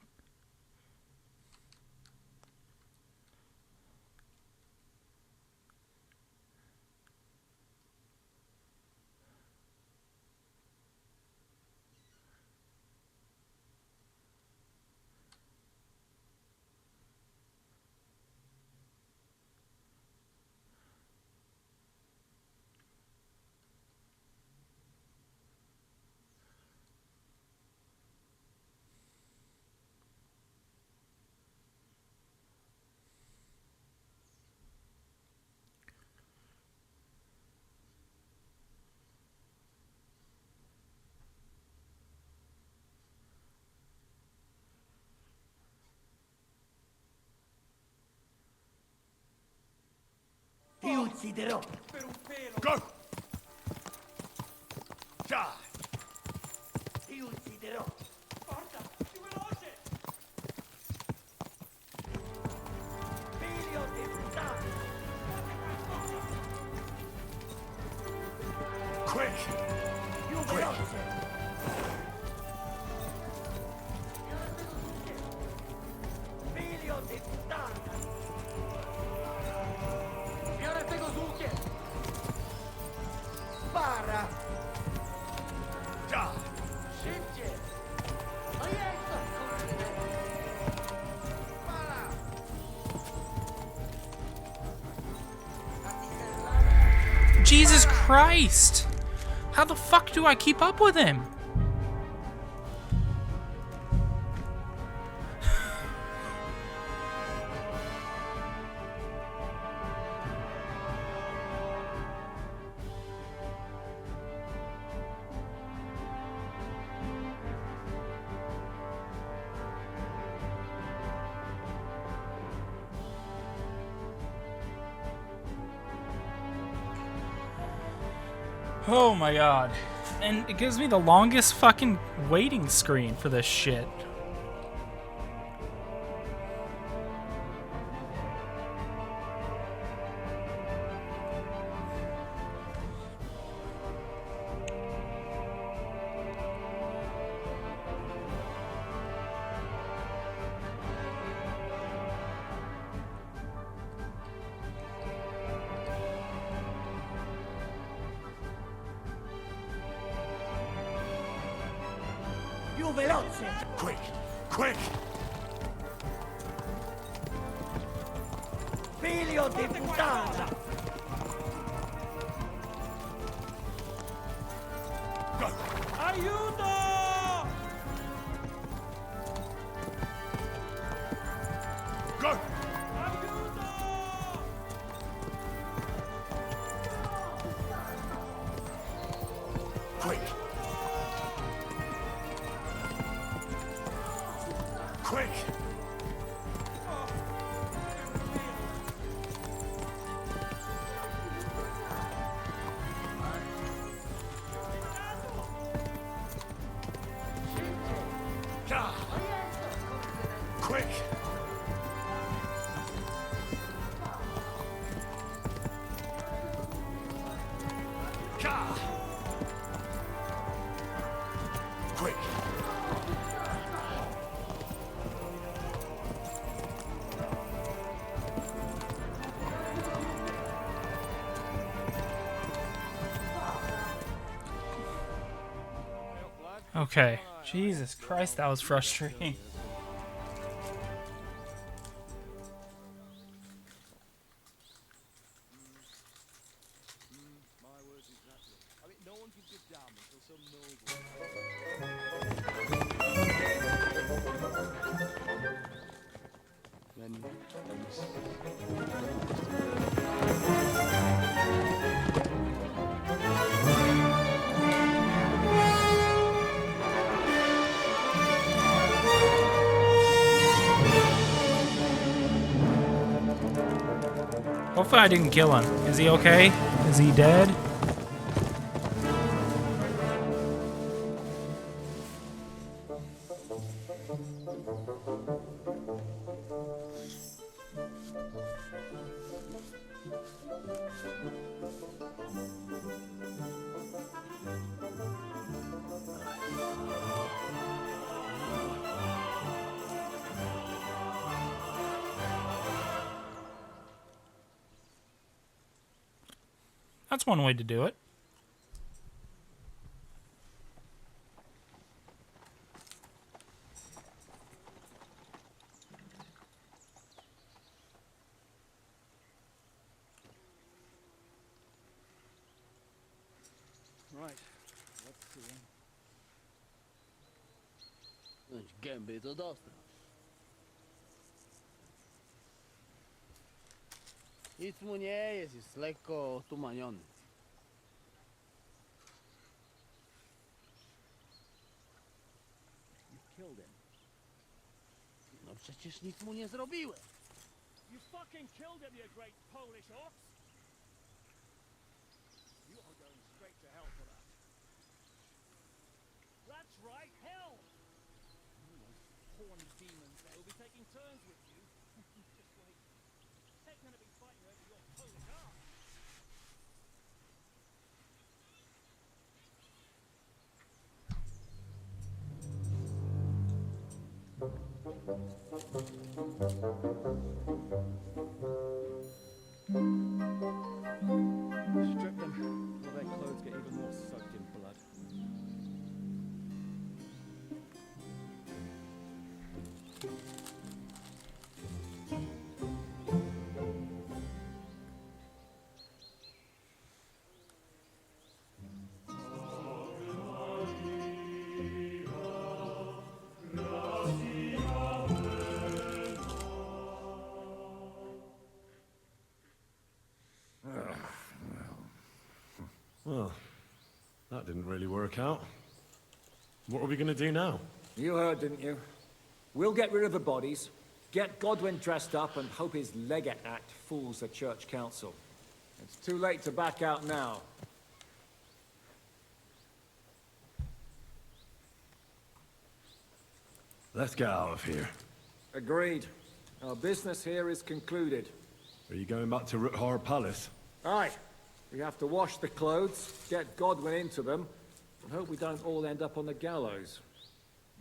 Speaker 9: Ti ucciderò. Go! Già! Ti ucciderò. Forza, più veloce! Figlio di puttana! Quick! Più veloce! Figlio di puttana! Para! Già! Szybciej! No jest to, kurde! Para!
Speaker 1: Jesus Christ! How the fuck do I keep up with him? Oh my god. And it gives me the longest fucking waiting screen for this shit.
Speaker 12: più veloce!
Speaker 3: Quick! Quick!
Speaker 12: Figlio di puttana!
Speaker 3: Go!
Speaker 5: Aiuto!
Speaker 3: Go! Quick! Quick! Quick! Quick!
Speaker 1: Okay. Jesus Christ, that was frustrating. Hopefully I didn't kill him. Is he okay? Is he dead? That's one way to do it.
Speaker 15: Right, let's see. Gęby to dostał. Nic mu nie jest lekko otumaniony. You killed him. No przecież nic mu nie zrobiłem.
Speaker 5: You fucking killed him, you great Polish ox! You are going straight to hell for that. That's right, hell! All those horny demons there will be taking turns with you. Just wait. They're going to be fighting over your Polish ass.
Speaker 15: Strip them, or their clothes get even more soaked in blood.
Speaker 3: Well, that didn't really work out. What are we gonna do now?
Speaker 7: You heard, didn't you? We'll get rid of the bodies, get Godwin dressed up, and hope his Legate Act fools the Church Council. It's too late to back out now.
Speaker 3: Let's get out of here.
Speaker 7: Agreed. Our business here is concluded.
Speaker 3: Are you going back to Ruthar Palace?
Speaker 7: Aye. We have to wash the clothes, get Godwin into them, and hope we don't all end up on the gallows.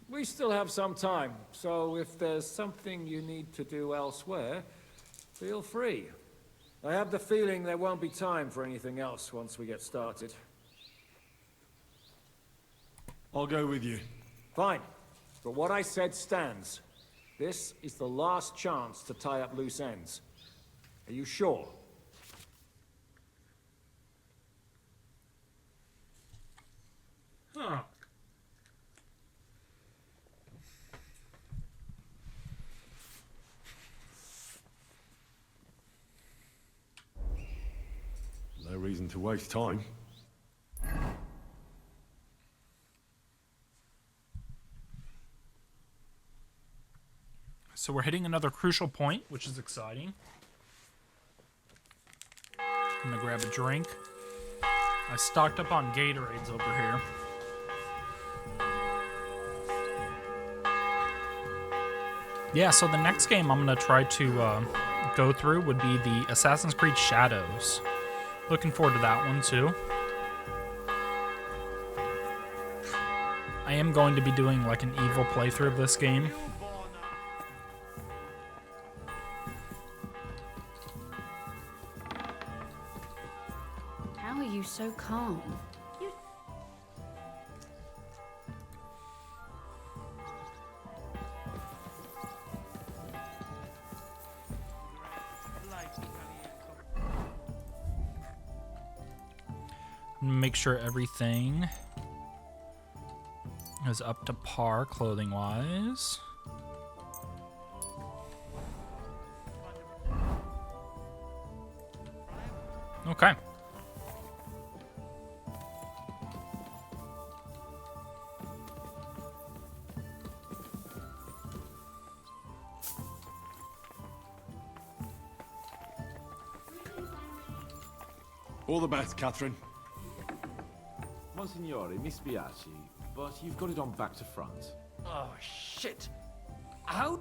Speaker 7: We still have some time, so if there's something you need to do elsewhere, feel free. I have the feeling there won't be time for anything else once we get started.
Speaker 3: I'll go with you.
Speaker 7: Fine. But what I said stands. This is the last chance to tie up loose ends. Are you sure?
Speaker 1: Huh.
Speaker 3: No reason to waste time.
Speaker 1: So we're hitting another crucial point, which is exciting. I'm gonna grab a drink. I stocked up on Gatorades over here. Yeah, so the next game I'm gonna try to go through would be the Assassin's Creed Shadows. Looking forward to that one too. I am going to be doing like an evil playthrough of this game.
Speaker 2: How are you so calm?
Speaker 1: Make sure everything is up to par clothing wise. Okay.
Speaker 3: All the best, Catherine.
Speaker 10: Monsignore, mi spiace, but you've got it on back to front.
Speaker 14: Oh, shit. How?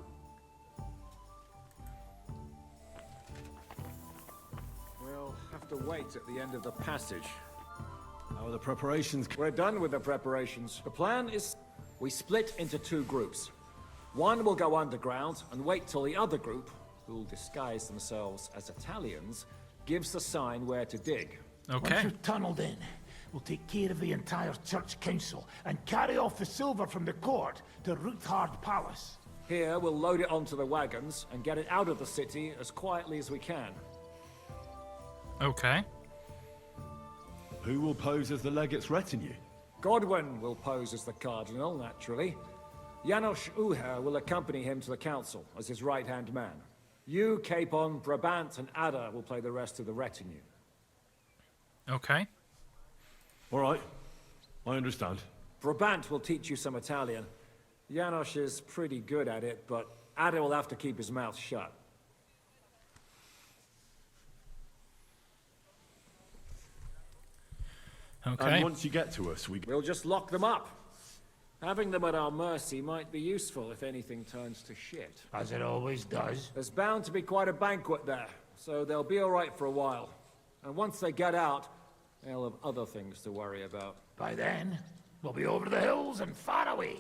Speaker 7: We'll have to wait at the end of the passage.
Speaker 3: How are the preparations?
Speaker 7: We're done with the preparations. The plan is we split into two groups. One will go underground and wait till the other group, who'll disguise themselves as Italians, gives the sign where to dig.
Speaker 1: Okay.
Speaker 9: Once you've tunneled in, we'll take care of the entire church council and carry off the silver from the court to Ruthard Palace.
Speaker 7: Here, we'll load it onto the wagons and get it out of the city as quietly as we can.
Speaker 1: Okay.
Speaker 3: Who will pose as the legate's retinue?
Speaker 7: Godwin will pose as the cardinal, naturally. Janos Uher will accompany him to the council as his right-hand man. You, Capon, Brabant, and Ada will play the rest of the retinue.
Speaker 1: Okay.
Speaker 3: All right. I understand.
Speaker 7: Brabant will teach you some Italian. Janos is pretty good at it, but Ada will have to keep his mouth shut.
Speaker 1: Okay.
Speaker 3: And once you get to us,
Speaker 7: We'll just lock them up. Having them at our mercy might be useful if anything turns to shit.
Speaker 9: As it always does.
Speaker 7: There's bound to be quite a banquet there, so they'll be all right for a while. And once they get out, they'll have other things to worry about.
Speaker 9: By then, we'll be over the hills and far away.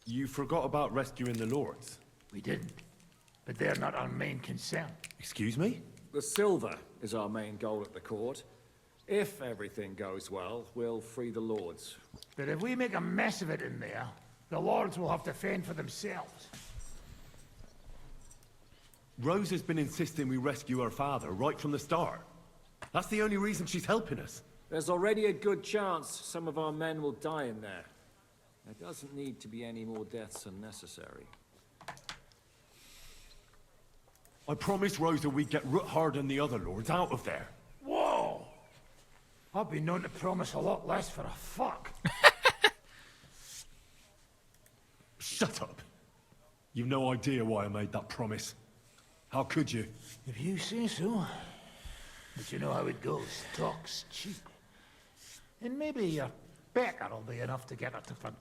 Speaker 3: You forgot about rescuing the lords.
Speaker 9: We didn't. But they're not our main concern.
Speaker 3: Excuse me?
Speaker 7: The silver is our main goal at the court. If everything goes well, we'll free the lords.
Speaker 9: But if we make a mess of it in there, the lords will have to fend for themselves.
Speaker 3: Rose has been insisting we rescue her father right from the start. That's the only reason she's helping us.
Speaker 7: There's already a good chance some of our men will die in there. There doesn't need to be any more deaths unnecessary.
Speaker 3: I promised Rosa we'd get Ruthard and the other lords out of there.
Speaker 9: Whoa! I've been known to promise a lot less for a fuck.
Speaker 3: Shut up. You've no idea why I made that promise. How could you?
Speaker 9: If you say so. But you know how it goes. Talk's cheap. And maybe your becker'll be enough to get her to front.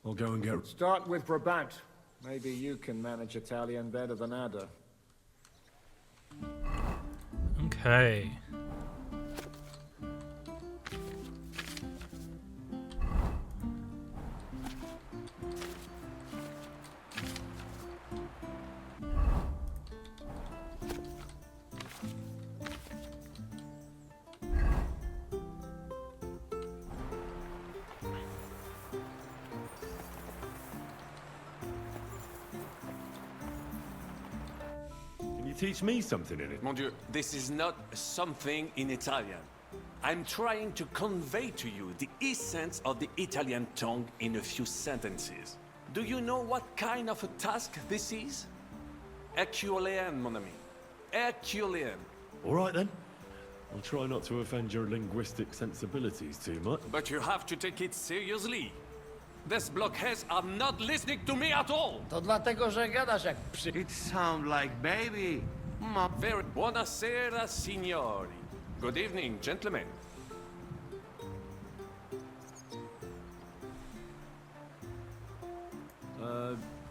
Speaker 3: I'll go and get...
Speaker 7: Start with Brabant. Maybe you can manage Italian better than Ada.
Speaker 1: Okay.
Speaker 3: teach me something in it?
Speaker 6: Mon Dieu, this is not something in Italian. I'm trying to convey to you the essence of the Italian tongue in a few sentences. Do you know what kind of a task this is? Herculean, mon ami. Herculean.
Speaker 3: All right then. I'll try not to offend your linguistic sensibilities too much.
Speaker 6: But you have to take it seriously. These blockheads are not listening to me at all.
Speaker 15: To dlatego, że gadasz jak przy...
Speaker 12: It sounds like baby.
Speaker 6: Very buonasera, signori. Good evening, gentlemen.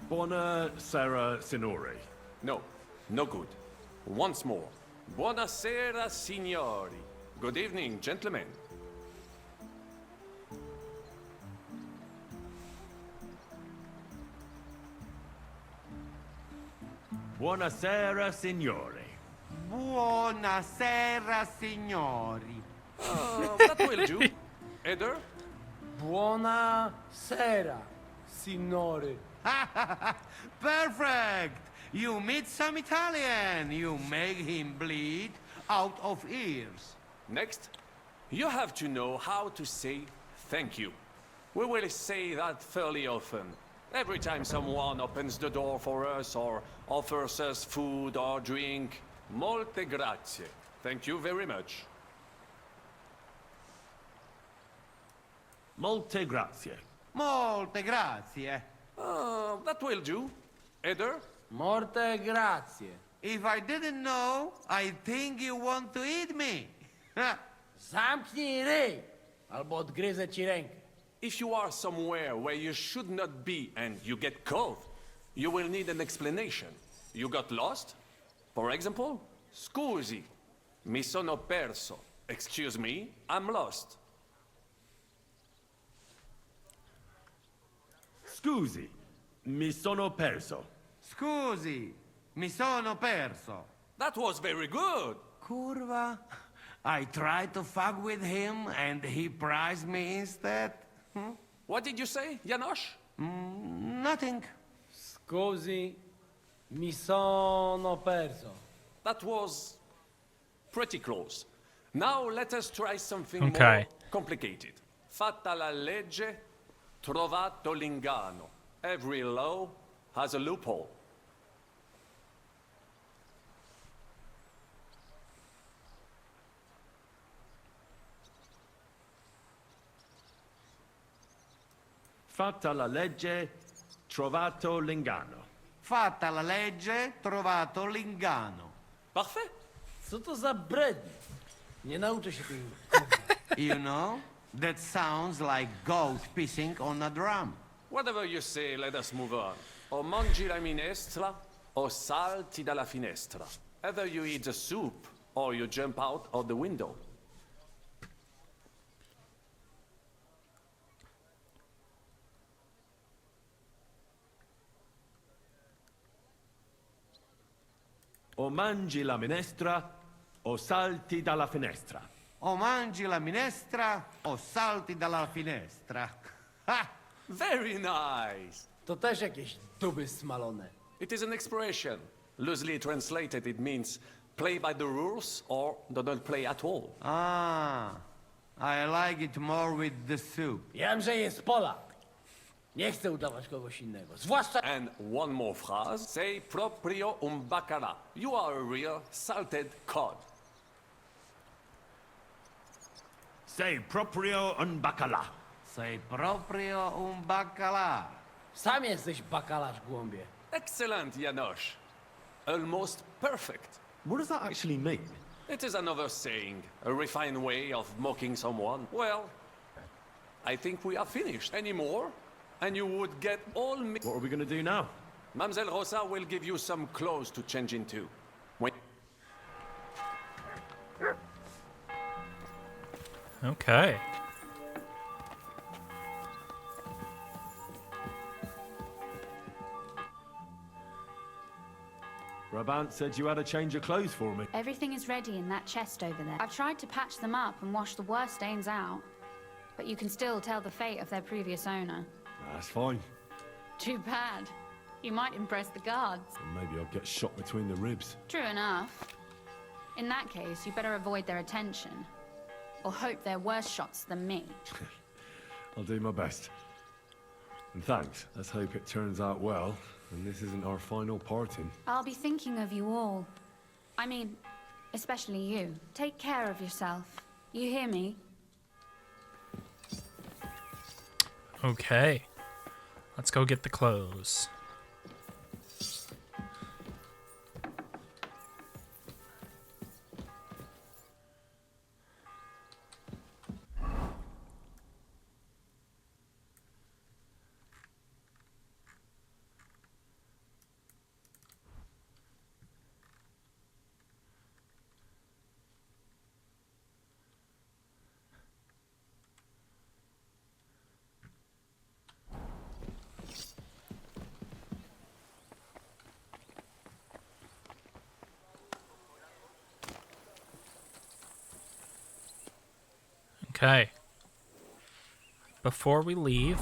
Speaker 3: Buonasera, signori.
Speaker 6: No, no good. Once more. Buonasera, signori. Good evening, gentlemen.
Speaker 3: Buonasera, signori.
Speaker 12: Buonasera, signori.
Speaker 6: That will do. Eder?
Speaker 15: Buonasera, signore.
Speaker 12: Perfect! You meet some Italian. You make him bleed out of ears.
Speaker 6: Next, you have to know how to say thank you. We will say that fairly often. Every time someone opens the door for us or offers us food or drink. Molte grazie. Thank you very much.
Speaker 3: Molte grazie.
Speaker 12: Molte grazie.
Speaker 6: That will do. Eder?
Speaker 15: Morte grazie.
Speaker 12: If I didn't know, I think you want to eat me.
Speaker 15: Zamknij ryj, albo odgryzę ci rękę.
Speaker 6: If you are somewhere where you should not be and you get caught, you will need an explanation. You got lost? For example, scusi, mi sono perso. Excuse me, I'm lost.
Speaker 3: Scusi, mi sono perso.
Speaker 12: Scusi, mi sono perso.
Speaker 6: That was very good.
Speaker 12: Curva. I tried to fuck with him and he prized me instead.
Speaker 6: What did you say, Janosch?
Speaker 12: Nothing.
Speaker 15: Scusi, mi sono perso.
Speaker 6: That was pretty close. Now let us try something
Speaker 1: Okay.
Speaker 6: more complicated. Fatta la legge, trovato l'inganno. Every law has a loophole.
Speaker 3: Fatta la legge, trovato l'inganno.
Speaker 12: Fatta la legge, trovato l'inganno.
Speaker 6: Parfait.
Speaker 15: Co to za brednie? Nie nauczę się tej...
Speaker 12: You know, that sounds like goat pissing on a drum.
Speaker 6: Whatever you say, let us move on. O mangi la minestra, o salti dalla finestra. Either you eat the soup, or you jump out of the window.
Speaker 3: O mangi la minestra, o salti dalla finestra.
Speaker 12: O mangi la minestra, o salti dalla finestra. Ha!
Speaker 6: Very nice.
Speaker 15: To też jakieś duby smalone.
Speaker 6: It is an expression. Loosely translated, it means play by the rules or do not play at all.
Speaker 12: Ah, I like it more with the soup.
Speaker 15: Wiem, że jest Polak. Nie chcę udawać kogoś innego. Zwłaszcza...
Speaker 6: And one more phrase. Sei proprio un bacala. You are a real salted cod.
Speaker 3: Sei proprio un baccalà.
Speaker 12: Sei proprio un baccalà.
Speaker 15: Sam jesteś bakalarz, głąbie.
Speaker 6: Excellent, Janosch. Almost perfect.
Speaker 3: What does that actually mean?
Speaker 6: It is another saying, a refined way of mocking someone. Well, I think we are finished. Any more? And you would get all me.
Speaker 3: What are we going to do now?
Speaker 6: Mademoiselle Rosa will give you some clothes to change into. When
Speaker 1: Okay.
Speaker 3: Brabant said you had to change your clothes for me.
Speaker 2: Everything is ready in that chest over there. I've tried to patch them up and wash the worst stains out, but you can still tell the fate of their previous owner.
Speaker 3: That's fine.
Speaker 2: Too bad. You might impress the guards.
Speaker 3: Or maybe I'll get shot between the ribs.
Speaker 2: True enough. In that case, you better avoid their attention. Or hope they're worse shots than me.
Speaker 3: I'll do my best. And thanks. Let's hope it turns out well, and this isn't our final parting.
Speaker 2: I'll be thinking of you all. I mean, especially you. Take care of yourself. You hear me?
Speaker 1: Okay. Let's go get the clothes. Okay. Before we leave,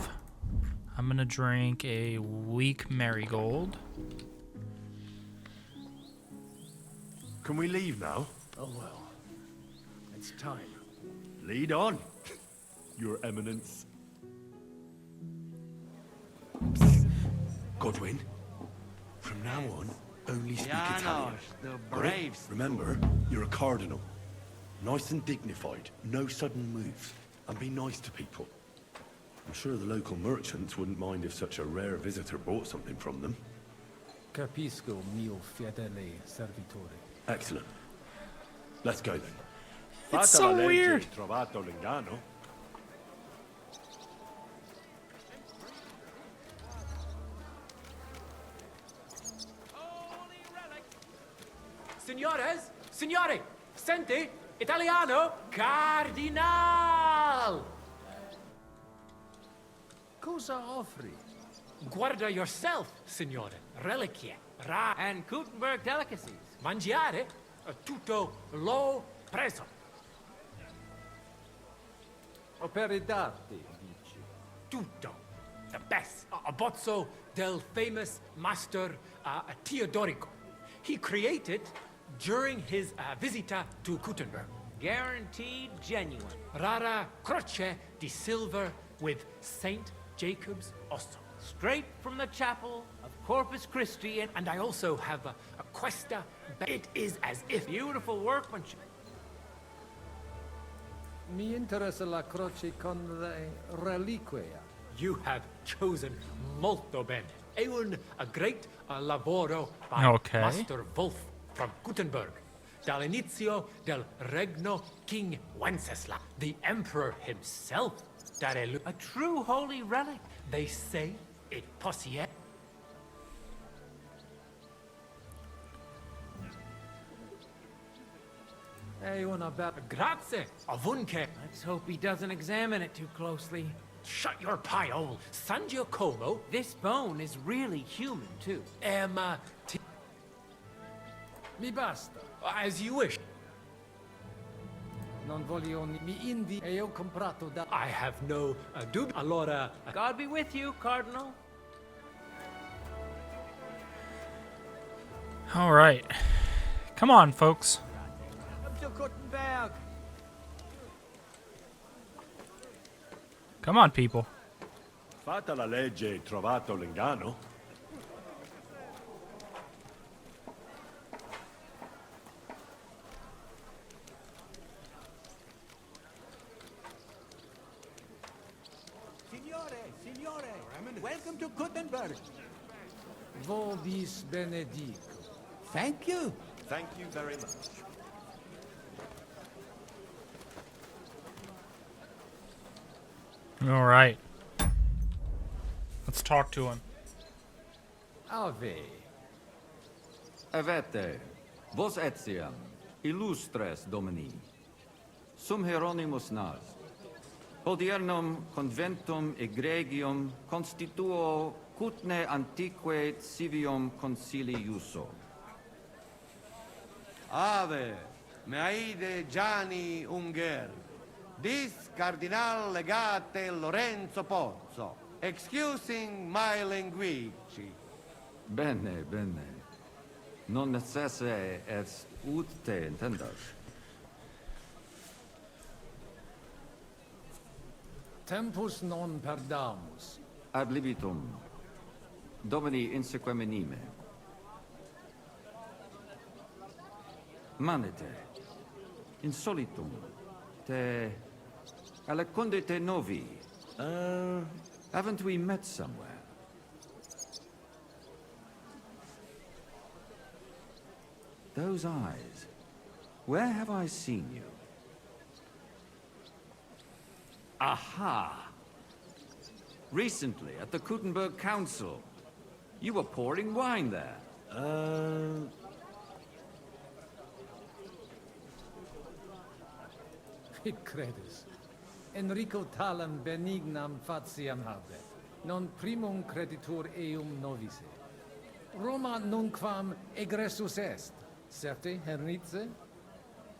Speaker 1: I'm gonna drink a weak marigold.
Speaker 3: Can we leave now?
Speaker 14: Oh well. It's time.
Speaker 3: Lead on, Your Eminence. Godwin, from now on, only speak Italian.
Speaker 15: the
Speaker 3: Alright?
Speaker 15: braves.
Speaker 3: Remember, you're a cardinal. Nice and dignified, no sudden moves, and be nice to people. I'm sure the local merchants wouldn't mind if such a rare visitor bought something from them.
Speaker 14: Capisco, mio fedele servitore.
Speaker 3: Excellent. Let's go then.
Speaker 1: It's so weird.
Speaker 3: Trovato l'ingano.
Speaker 16: Signores, signore, senti, Italiano, Cardinal!
Speaker 14: Cosa offri?
Speaker 16: Guarda yourself, signore. Reliquie,
Speaker 15: And Gutenberg delicacies.
Speaker 16: mangiare, tutto l'ho preso.
Speaker 14: Opere d'arte, dici.
Speaker 16: Tutto. The best. A bozzo del famous master Teodorico. He created during his visita to Gutenberg.
Speaker 15: Guaranteed genuine.
Speaker 16: Rara croce di silver with Saint Jacob's osso.
Speaker 15: Straight from the chapel of Corpus Christi
Speaker 16: And I also have a questa. It is as if
Speaker 15: beautiful workmanship.
Speaker 14: Mi interessa la croce con le reliquie.
Speaker 16: you have chosen molto bene. È a great lavoro by
Speaker 1: Okay.
Speaker 16: Master Wolf from Gutenberg. Dall'inizio del regno King Wenceslas, the emperor himself.
Speaker 15: A true holy relic.
Speaker 16: They say it possiede.
Speaker 14: È una bella...
Speaker 16: Grazie, avunque.
Speaker 15: Let's hope he doesn't examine it too closely.
Speaker 16: Shut your pie hole. San Giacomo.
Speaker 15: This bone is really human, too.
Speaker 14: Mi basta.
Speaker 16: As you wish.
Speaker 14: Non voglio mi indi e ho comprato da...
Speaker 16: I have no dubio. Allora,
Speaker 15: God be with you, Cardinal.
Speaker 1: All right. Come on, folks.
Speaker 15: Up to Gutenberg.
Speaker 1: Come on, people.
Speaker 3: Fatta la legge e trovato l'ingano?
Speaker 12: Signore, welcome to Gutenberg.
Speaker 14: Vobis benedico.
Speaker 12: Thank you.
Speaker 3: Thank you very much.
Speaker 1: All right. Let's talk to him.
Speaker 14: Ave.
Speaker 17: Avete, vos etiam, illustres domini, sum Hieronymus nas, hodiernum conventum egregium constituo cutne antique civium concili iuso.
Speaker 18: Ave, Meaide Gianni Unger, dis Cardinal Legate Lorenzo Pozzo, excusing my language.
Speaker 17: Bene, bene. Non necesse est ut te intendas.
Speaker 14: Tempus non perdamus.
Speaker 17: Ad libitum. Domini insequem anime. Manete. Insolitum. Te... Alecunde te novi. Haven't we met somewhere? Those eyes. Where have I seen you? Aha! Recently, at the Kuttenberg Council. You were pouring wine there.
Speaker 14: Hic credus. Enrico talam benignam fatiam habet. Non primum creditur eum novice. Roma nunquam egressus est. Certe hernice?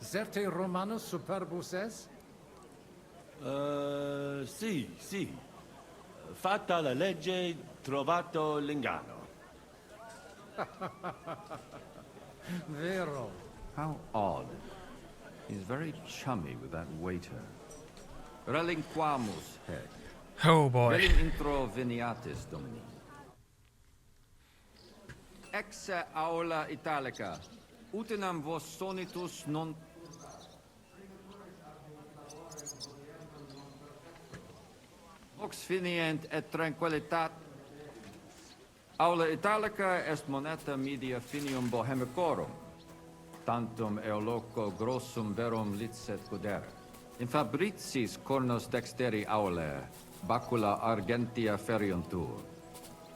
Speaker 14: Certe Romanus superbus est?
Speaker 18: Sì, sì. Fatta la legge, trovato l'ingano.
Speaker 14: Vero.
Speaker 17: How odd. He's very chummy with that waiter. Relinquamus, head.
Speaker 1: Oh boy.
Speaker 17: Velim intro veniatis, Domini. Ex aula italica. Utinam vos sonitus non... Vox finient et tranquillitat. Aula italica est moneta media finium bohemicorum. Tantum eoloco grossum verum licet godere. In fabricis cornos dexteri aule, bacula argentia feriuntur.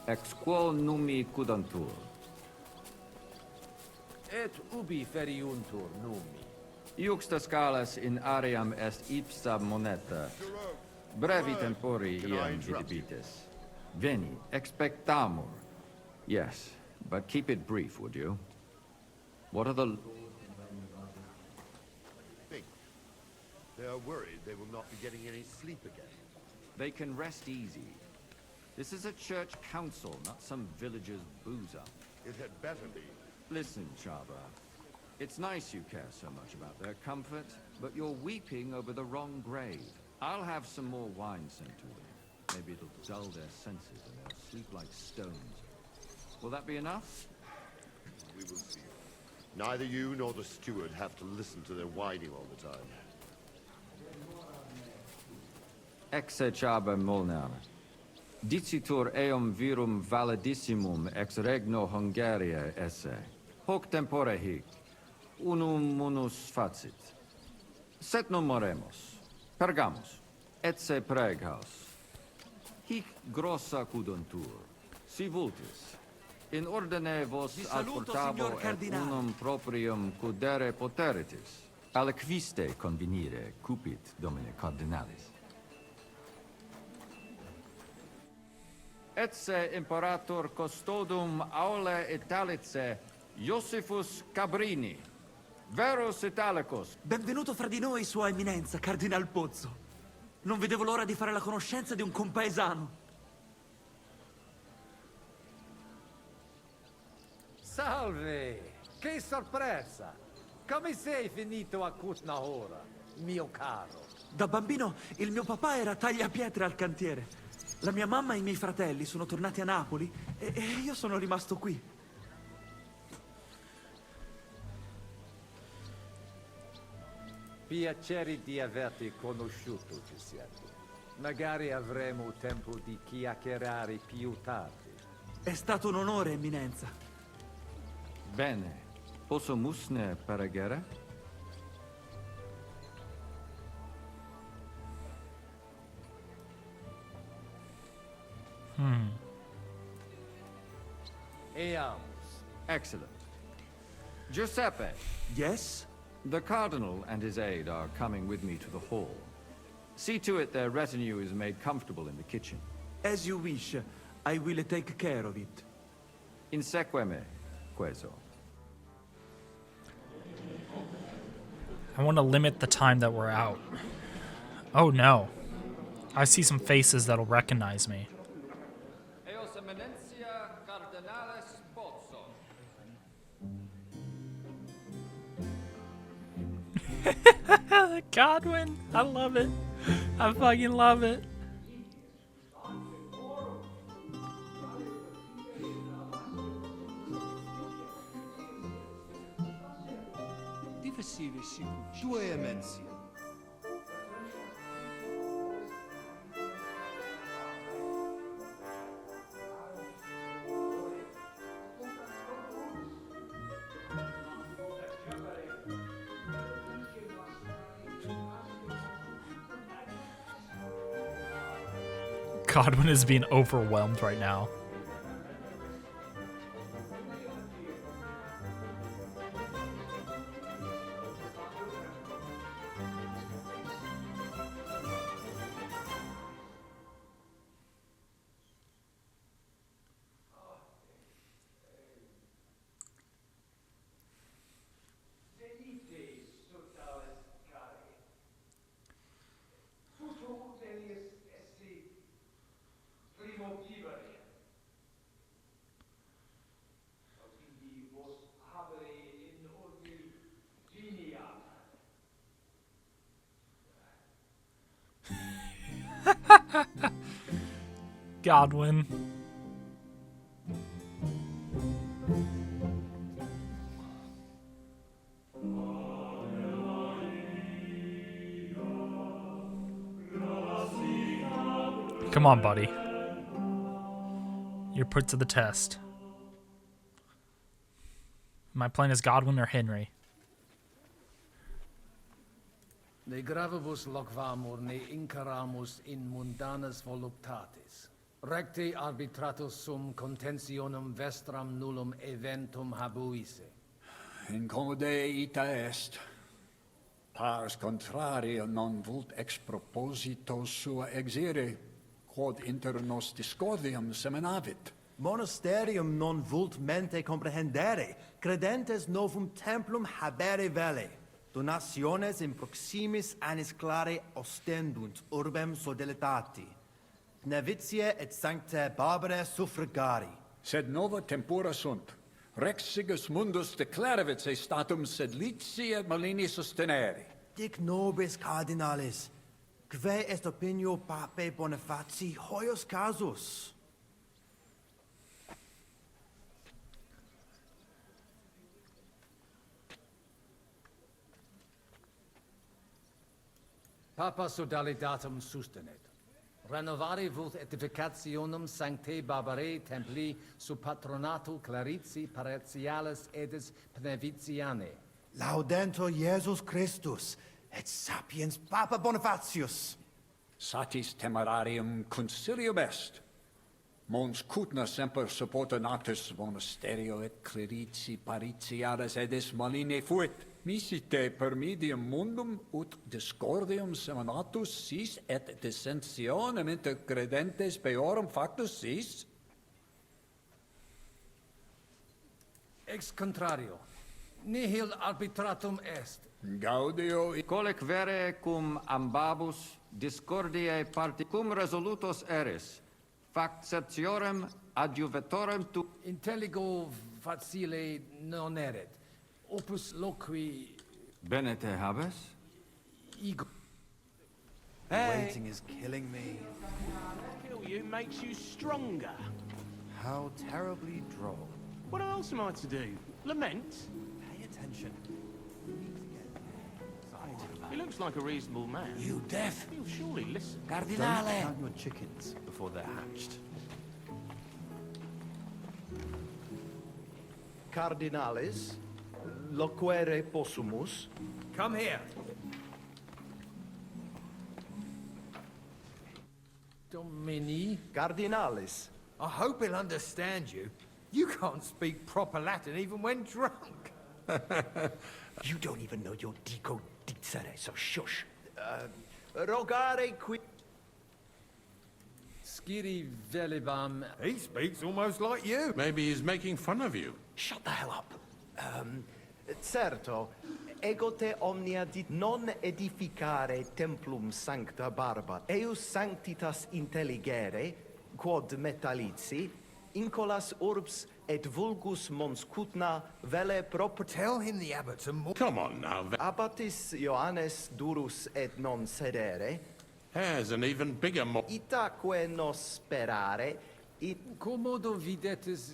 Speaker 17: Ex quo numi cudantur.
Speaker 7: Et ubi feriuntur numi?
Speaker 17: Iuxta scalas in aream est ipsa moneta. Brevi tempori iam vidibitis. Veni, expectamur. Yes, but keep it brief, would you? What are the...
Speaker 11: They are worried they will not be getting any sleep again.
Speaker 17: They can rest easy. This is a church council, not some villager's boozer.
Speaker 11: It had better be.
Speaker 17: Listen, Chaba. It's nice you care so much about their comfort, but you're weeping over the wrong grave. I'll have some more wine sent to them. Maybe it'll dull their senses and they'll sleep like stones. Will that be enough?
Speaker 11: We will see. Neither you nor the steward have to listen to their whining all the time.
Speaker 17: Exe Chaba Molnar. Dicitur eum virum validissimum ex regno Hungaria esse. Hoc tempore hic. Unum munus facit. Set non moremus. Pergamus. Etse preghaus. Hic grossa cudantur. Si vultis. In ordine vos adportabo et unum proprium cudere poteritis. Aliquiste convenire cupit domine cardinalis. Etse imperator custodum aule Italice Iosifus Cabrini. Verus Italicus.
Speaker 19: Benvenuto fra di noi, Sua Eminenza, Cardinal Pozzo. Non vedevo l'ora di fare la conoscenza di un compaesano.
Speaker 7: Salve! Che sorpresa! Come sei finito a Kutnahora, mio caro?
Speaker 19: Da bambino il mio papà era tagliapietre al cantiere. La mia mamma e i miei fratelli sono tornati a Napoli e io sono rimasto qui.
Speaker 7: Piacere di averti conosciuto, Giuseppe. Magari avremo tempo di chiacchierare più tardi.
Speaker 19: È stato un onore, Eminenza.
Speaker 17: Bene. Posso musne paregere?
Speaker 7: Eamus.
Speaker 17: Excellent. Giuseppe.
Speaker 19: Yes?
Speaker 17: The Cardinal and his aide are coming with me to the hall. See to it their retinue is made comfortable in the kitchen.
Speaker 19: As you wish. I will take care of it.
Speaker 17: Inseque me, queso.
Speaker 1: I want to limit the time that we're out. Oh no. I see some faces that'll recognize me.
Speaker 17: Eos Eminencia Cardinalis
Speaker 1: Godwin, I love it. I fucking love it.
Speaker 12: Due mensi.
Speaker 1: Godwin is being overwhelmed right now. Godwin. Come on, buddy. You're put to the test. Am I playing as Godwin or Henry?
Speaker 14: Ne gravibus locvamur ne incaramus in mundanas voluptatis. Recte arbitratus sum contentionum vestram nullum eventum habuisse.
Speaker 7: Incomode ita est. Pars contrario non vult ex proposito sua exire, quod inter nos discordium seminavit.
Speaker 12: Monasterium non vult mente comprehendere, credentes novum templum habere vele. Donationes in proximis annis clare ostendunt urbem sodelitati. Nevitiae et sanctae Barbarae suffragari.
Speaker 7: Sed nova tempora sunt. Rex sigus mundus declaravit se statum sed litia malini sostenere.
Speaker 12: Dic nobis cardinalis, quae est opinio pape Bonifati hoius casus?
Speaker 14: Papa sodalidatum sustenet. Renovare vult edificationum sanctae Barbarae templi sub patronato Clarici paretialis edis Pnevitianae.
Speaker 12: Laudentur Jesus Christus, et sapiens Papa Bonifatius.
Speaker 7: Satis temerarium concilium est. Mons cutna semper supporta natus monasterio et clerici paritiaris edis maline fuit. Misite per medium mundum ut discordium seminatus sis et dissensionem inter credentes peorum factus sis?
Speaker 14: Ex contrario, nihil arbitratum est.
Speaker 7: Gaudio
Speaker 17: Colec vere cum ambabus discordiae particum resolutos eris, factiorem adjuvetorem tu...
Speaker 14: Intelligo facile non erit. Opus loqui...
Speaker 17: Bene te habes?
Speaker 14: Ego.
Speaker 12: Waiting is killing me.
Speaker 15: Kill you makes you stronger.
Speaker 12: How terribly droll.
Speaker 15: What else am I to do? Lament?
Speaker 12: Pay attention.
Speaker 15: He looks like a reasonable man.
Speaker 9: You deaf?
Speaker 15: He'll surely listen.
Speaker 12: Don't count your chickens before they're hatched.
Speaker 20: Cardinalis, loquere possumus.
Speaker 14: Come here. Domini.
Speaker 20: Cardinalis.
Speaker 16: I hope he'll understand you. You can't speak proper Latin even when drunk.
Speaker 20: You don't even know your dico dicere, so shush. Rogare qui...
Speaker 14: Sciri velibam.
Speaker 10: He speaks almost like you.
Speaker 8: Maybe he's making fun of you.
Speaker 20: Shut the hell up. Certo, ego te omnia dit non edificare templum sancta barba, eius sanctitas intelligere, quod metallici, incolas urbs et vulgus mons cutna vele proper...
Speaker 9: Tell him the abbot's a more...
Speaker 3: Come on now.
Speaker 20: Abbatis Ioannes durus et non sedere.
Speaker 3: There's an even bigger mo...
Speaker 20: Itaque nos sperare, it...
Speaker 14: Commodo videtis...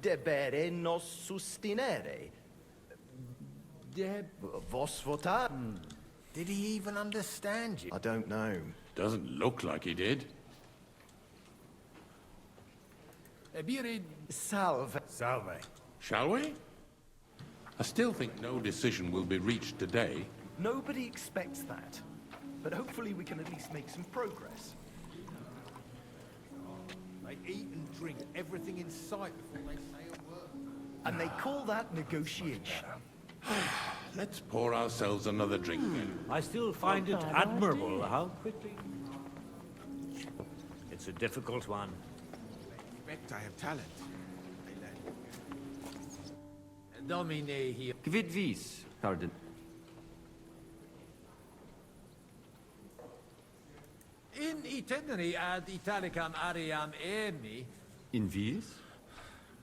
Speaker 20: Debere nos sustinere. Vos votar?
Speaker 9: Did he even understand you?
Speaker 20: I don't know.
Speaker 3: Doesn't look like he did.
Speaker 20: Salve.
Speaker 9: Salve.
Speaker 3: Shall we? I still think no decision will be reached today.
Speaker 20: Nobody expects that. But hopefully we can at least make some progress.
Speaker 9: They eat and drink everything in sight before they say a word.
Speaker 20: And they call that negotiation.
Speaker 3: Let's pour ourselves another drink then.
Speaker 21: I still find it admirable how quickly... It's a difficult one.
Speaker 9: I expect I have talent.
Speaker 14: Domine here.
Speaker 17: Quid vis, Cardin?
Speaker 14: In itinere ad Italicam aream emi...
Speaker 17: In viis?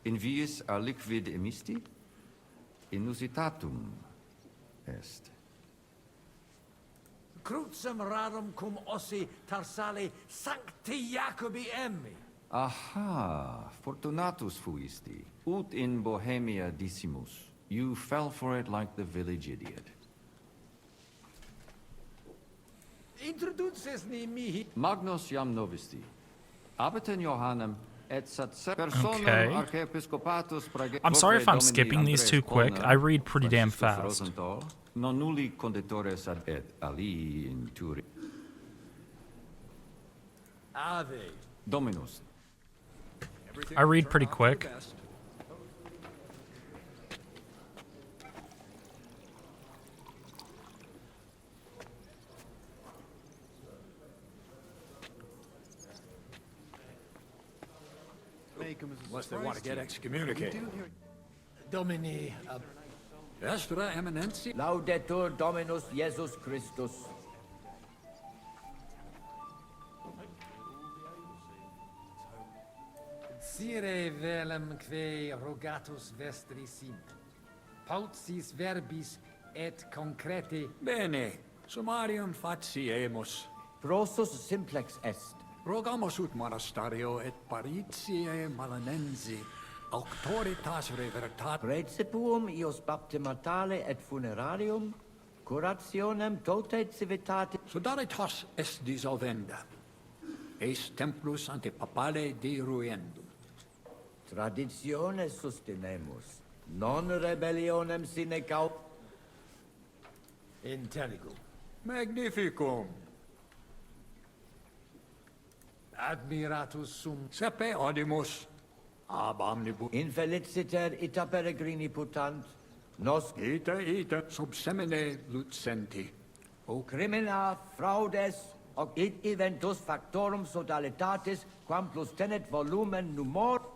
Speaker 17: In viis a liquid emisti? Inusitatum est.
Speaker 14: Crutsum rarum cum ossi tarsale sancti Jacobi emi.
Speaker 17: Aha, fortunatus fuisti. Ut in Bohemia decimus. You fell for it like the village idiot.
Speaker 14: Introduces ni mihi...
Speaker 17: Magnus jam novisti. Abaten Johannem et sat personam
Speaker 1: Okay.
Speaker 17: archiepiscopatus
Speaker 1: I'm sorry if I'm skipping these too quick. I read pretty damn fast.
Speaker 17: Rosenthal, non nulli conditores ad et ali in Turi.
Speaker 14: Ave.
Speaker 17: Dominus.
Speaker 1: I read pretty quick.
Speaker 14: Unless they want to get excommunicated. Domini... Vestra eminentia...
Speaker 22: Laudetur Dominus Jesus Christus.
Speaker 14: Sire velem que rogatus vestri sint. Pautsis verbis et concrete...
Speaker 23: Bene, summarium faciemus.
Speaker 22: Prosus simplex est.
Speaker 23: Rogamus ut monastario et paritiae malanensi, auctoritas revertat...
Speaker 22: Precepuum ios baptimatale et funerarium, curationem tote civitate...
Speaker 23: Sodalitas est dissolvenda. Eis templus ante papale deruendum.
Speaker 22: Traditiones sustenemus, non rebellionem sine cau...
Speaker 14: Intelligo.
Speaker 23: Magnificum.
Speaker 14: Admiratus sum...
Speaker 23: Sepe audimus. Ab omnibus.
Speaker 22: Infeliciter ita peregrini putant, nos...
Speaker 23: Ita, sub semine lucenti.
Speaker 22: O crimina, fraudes, hoc id eventus factorum sodalitatis, quam plus tenet volumen numor...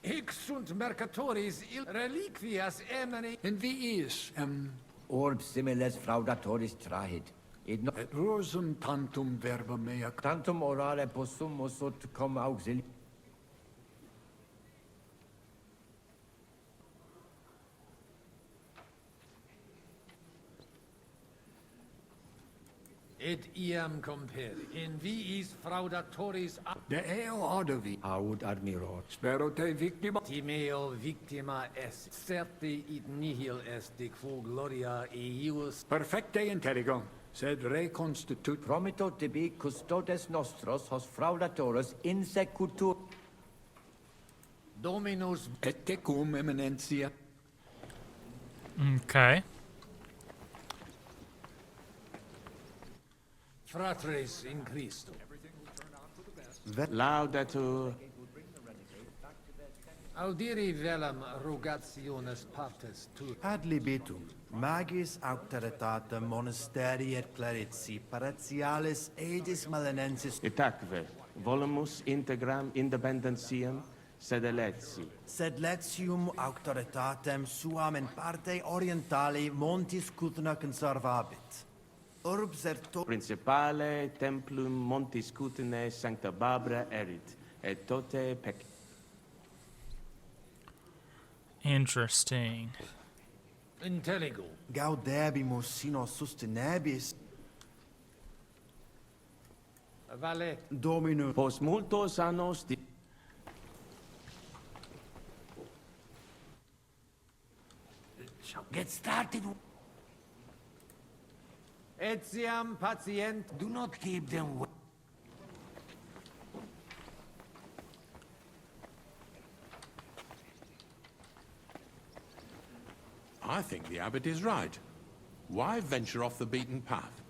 Speaker 14: Hic sunt mercatoris il reliquias emini...
Speaker 23: In viis,
Speaker 22: Orb similes fraudatoris trahit. Id no...
Speaker 23: Et rosum tantum verba mea...
Speaker 22: Tantum orare possumus ut cum auxili...
Speaker 14: Et iam comperi. In viis fraudatoris...
Speaker 23: De eo audivi.
Speaker 22: Aud admirot.
Speaker 23: Spero te victima.
Speaker 14: Timeo victima est. Certi id nihil est de quo gloria eius...
Speaker 23: Perfecte intelligo. Sed reconstitut...
Speaker 22: Promito tibi custodes nostros hos fraudatorus insecutur...
Speaker 14: Dominus...
Speaker 23: Et tecum eminentia.
Speaker 1: Okay.
Speaker 14: Fratres in Christo.
Speaker 18: Laudetur.
Speaker 14: Audiri velam rogationes partes tu.
Speaker 12: Ad libitum, magis auctoritatem monasterii et clerici paratialis edis malanensis
Speaker 18: Itaque, volumus integram independentiam sed eletsi.
Speaker 12: sed letium auctoritatem suam in parte orientali montis Cutna conservabit.
Speaker 18: Principale templum montis cutine sancta Barbara erit, et tote pec.
Speaker 1: Interesting.
Speaker 14: Intelligo.
Speaker 12: Gaudebimus sino sustenebis.
Speaker 14: Vale.
Speaker 12: Dominus.
Speaker 18: Post multos annos di...
Speaker 22: Get started. Etiam patient. Do not keep them.
Speaker 4: I think the abbot is right. Why venture off the beaten path?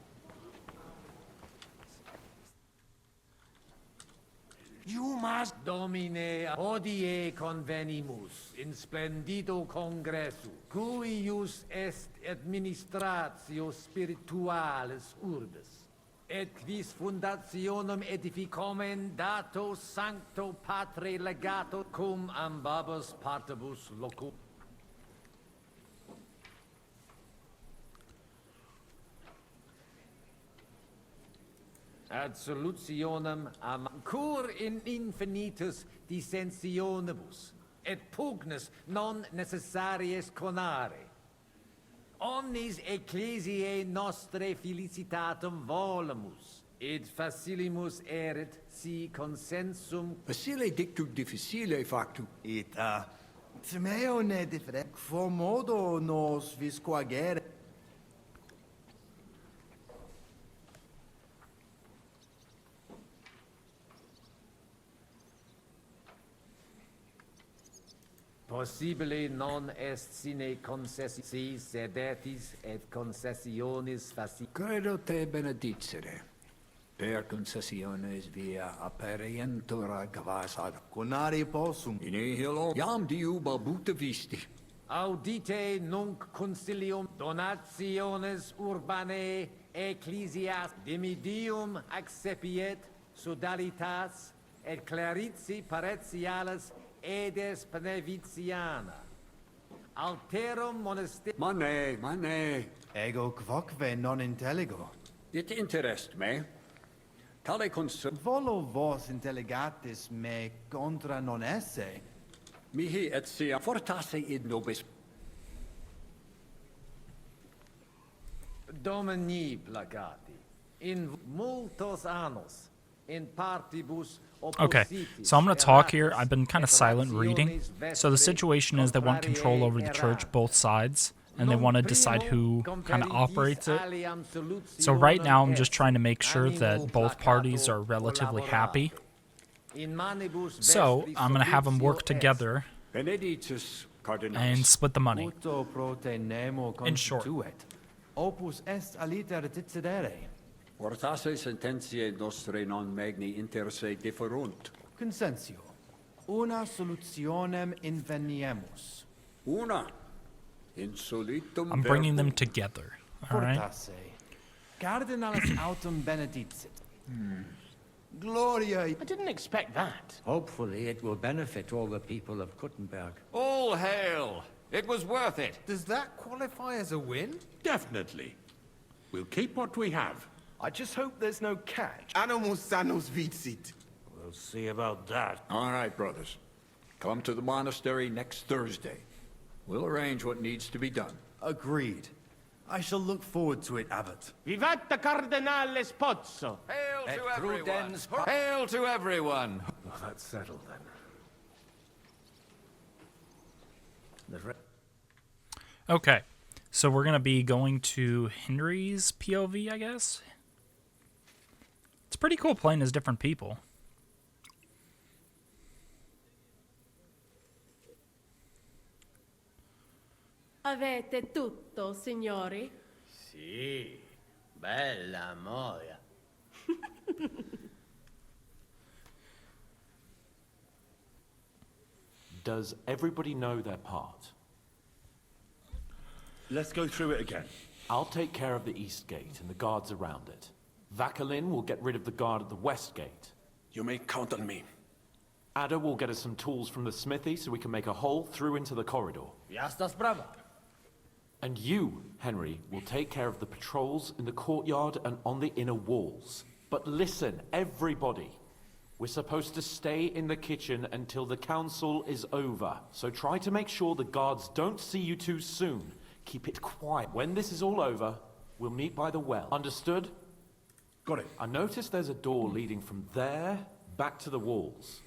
Speaker 22: You must domine hodie convenimus in splendido congressu, cuius est administratio spiritualis urbis, et quis fundationem edificomen dato sancto patre legato cum ambabus partibus locu. Ad solutionem am cur in infinitus dissensionibus, et pugnis non necessaries conare. Omnis ecclesiae nostre felicitatum volemus, et facilimus erit si consensum...
Speaker 23: Facile dictu difficile factu.
Speaker 12: Et Timeo ne differe, quo modo nos visquagere.
Speaker 22: Possibile non est sine concessi sedetis et concessionis faci...
Speaker 23: Credo te benedicere. Per concessiones via aperientur gavasad.
Speaker 12: Conari possum.
Speaker 23: In nihilo iam diu balbuta visti.
Speaker 22: Audite nunc concilium donationes urbanae ecclesias dimidium accepiet sodalitas et clarici paretialis edes Pnevitiana. Alterum monaster...
Speaker 23: Mane.
Speaker 12: Ego quoque non intelligo.
Speaker 23: It interest me. Tale consum...
Speaker 12: Volo vos intelligatis me contra non esse.
Speaker 23: Mihi et sia fortasse id nobis.
Speaker 22: Domini placati. In multos annos, in partibus...
Speaker 1: Okay, so I'm going to talk here. I've been kind of silent reading. So the situation is they want control over the church, both sides, and they want to decide who kind of operates it. So right now I'm just trying to make sure that both parties are relatively happy. So I'm going to have them work together and split the money. In short.
Speaker 12: Opus est aliter decidere.
Speaker 23: Fortasse sententiae nostre non magni inter se differunt.
Speaker 12: Consensio. Una solutionem inveniemus.
Speaker 23: Una. Insolitum
Speaker 1: I'm bringing them together. All right.
Speaker 12: Fortasse. Cardinalis autem benedicit. Gloria.
Speaker 15: I didn't expect that.
Speaker 22: Hopefully it will benefit all the people of Kuttenberg.
Speaker 5: All hail! It was worth it.
Speaker 13: Does that qualify as a win?
Speaker 4: Definitely. We'll keep what we have.
Speaker 13: I just hope there's no catch.
Speaker 8: Animus sanus vicit.
Speaker 23: We'll see about that. All right, brothers. Come to the monastery next Thursday. We'll arrange what needs to be done.
Speaker 12: Agreed. I shall look forward to it, Abbot.
Speaker 15: Vivat Cardinale Spozzo!
Speaker 5: Hail to everyone! Hail to everyone!
Speaker 14: Well, that's settled then.
Speaker 1: Okay, so we're going to be going to Henry's POV, I guess. It's pretty cool playing as different people.
Speaker 24: Avete tutto, signori?
Speaker 15: Sì, bella moia.
Speaker 25: Does everybody know their part?
Speaker 3: Let's go through it again.
Speaker 25: I'll take care of the east gate and the guards around it. Vakalin will get rid of the guard at the west gate.
Speaker 6: You may count on me.
Speaker 25: Ada will get us some tools from the smithy so we can make a hole through into the corridor.
Speaker 22: Jastas brava.
Speaker 25: And you, Henry, will take care of the patrols in the courtyard and on the inner walls. But listen, everybody. We're supposed to stay in the kitchen until the council is over. So try to make sure the guards don't see you too soon. Keep it quiet. When this is all over, we'll meet by the well. Understood?
Speaker 3: Got it.
Speaker 25: I noticed there's a door leading from there back to the walls.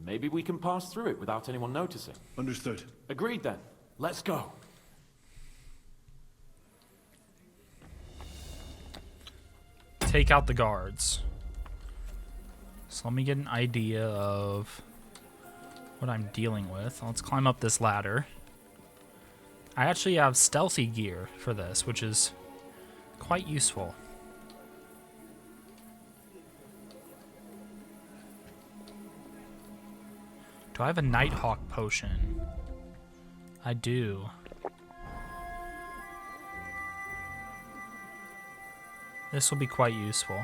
Speaker 25: Maybe we can pass through it without anyone noticing.
Speaker 3: Understood.
Speaker 25: Agreed then. Let's go.
Speaker 1: Take out the guards. So let me get an idea of what I'm dealing with. Let's climb up this ladder. I actually have stealthy gear for this, which is quite useful. Do I have a Nighthawk potion? I do. This will be quite useful.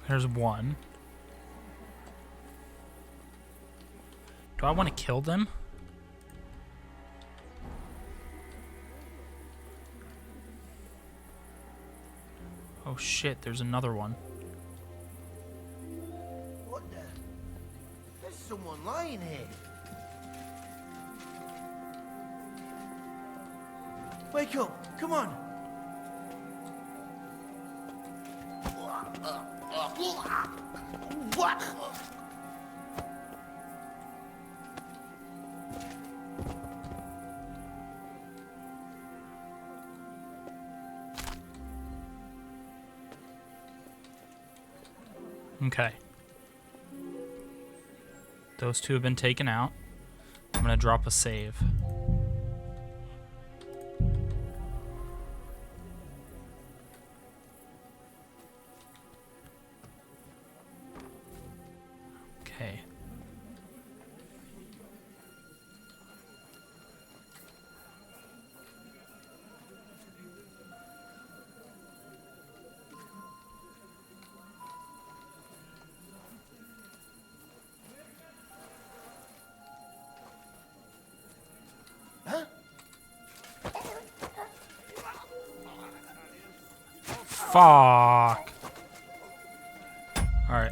Speaker 1: There's one. Do I want to kill them? Oh shit, there's another one.
Speaker 20: What the? There's someone lying here. Wake up! Come on! What?
Speaker 1: Okay. Those two have been taken out. I'm gonna drop a save. Okay.
Speaker 20: Huh?
Speaker 1: Fuck. All right.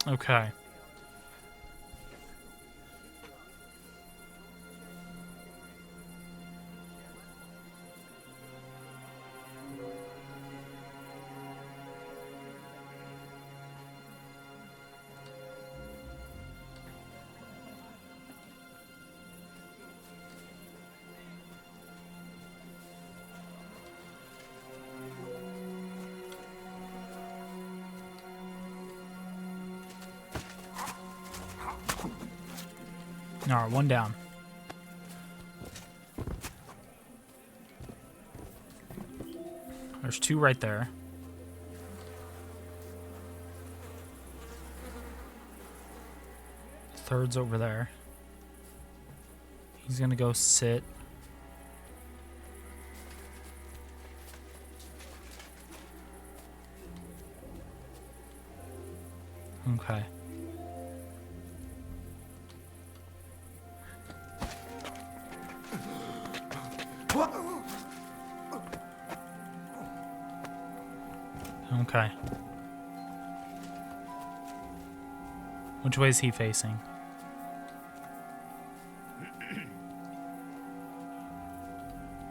Speaker 1: Okay. All right, one down. There's two right there. Third's over there. He's gonna go sit. Okay. Okay. Which way is he facing?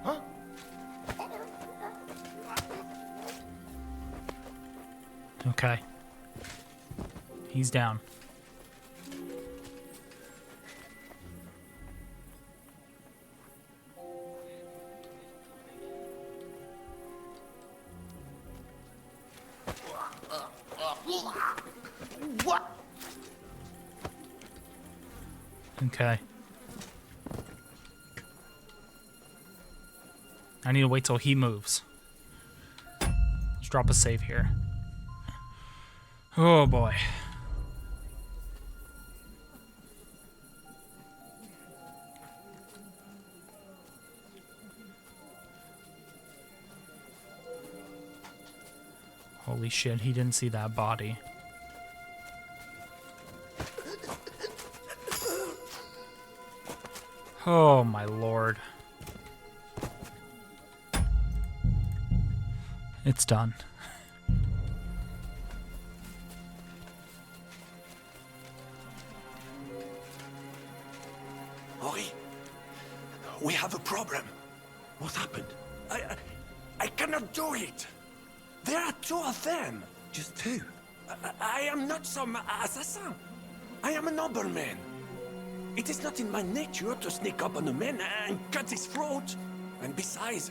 Speaker 20: Huh?
Speaker 1: Okay. He's down.
Speaker 20: What?
Speaker 1: Okay. I need to wait till he moves. Let's drop a save here. Oh boy. Holy shit, he didn't see that body. Oh my lord. It's done.
Speaker 6: Henri, we have a problem.
Speaker 3: What's happened?
Speaker 6: I cannot do it. There are two of them.
Speaker 3: Just two?
Speaker 6: I am not some assassin. I am a nobleman. It is not in my nature to sneak up on a man and cut his throat. And besides,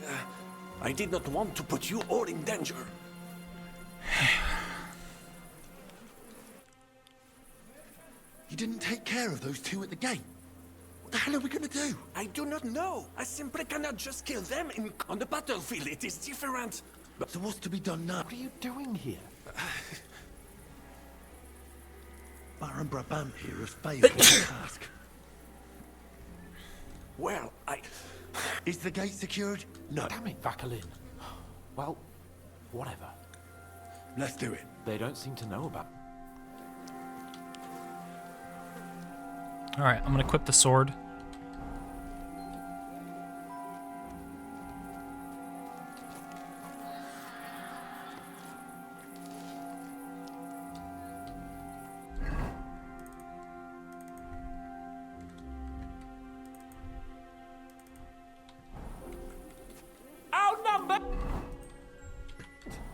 Speaker 6: I did not want to put you all in danger.
Speaker 3: You didn't take care of those two at the gate? What the hell are we gonna do?
Speaker 6: I do not know. I simply cannot just kill them on the battlefield. It is different.
Speaker 3: But so what's to be done now?
Speaker 25: What are you doing here?
Speaker 3: Baron Brabant here has failed his task.
Speaker 6: Well,
Speaker 3: Is the gate secured? No.
Speaker 25: Damn it, Vakalin. Well, whatever.
Speaker 3: Let's do it.
Speaker 25: They don't seem to know about.
Speaker 1: Alright, I'm gonna equip the sword.
Speaker 25: Outnumbered!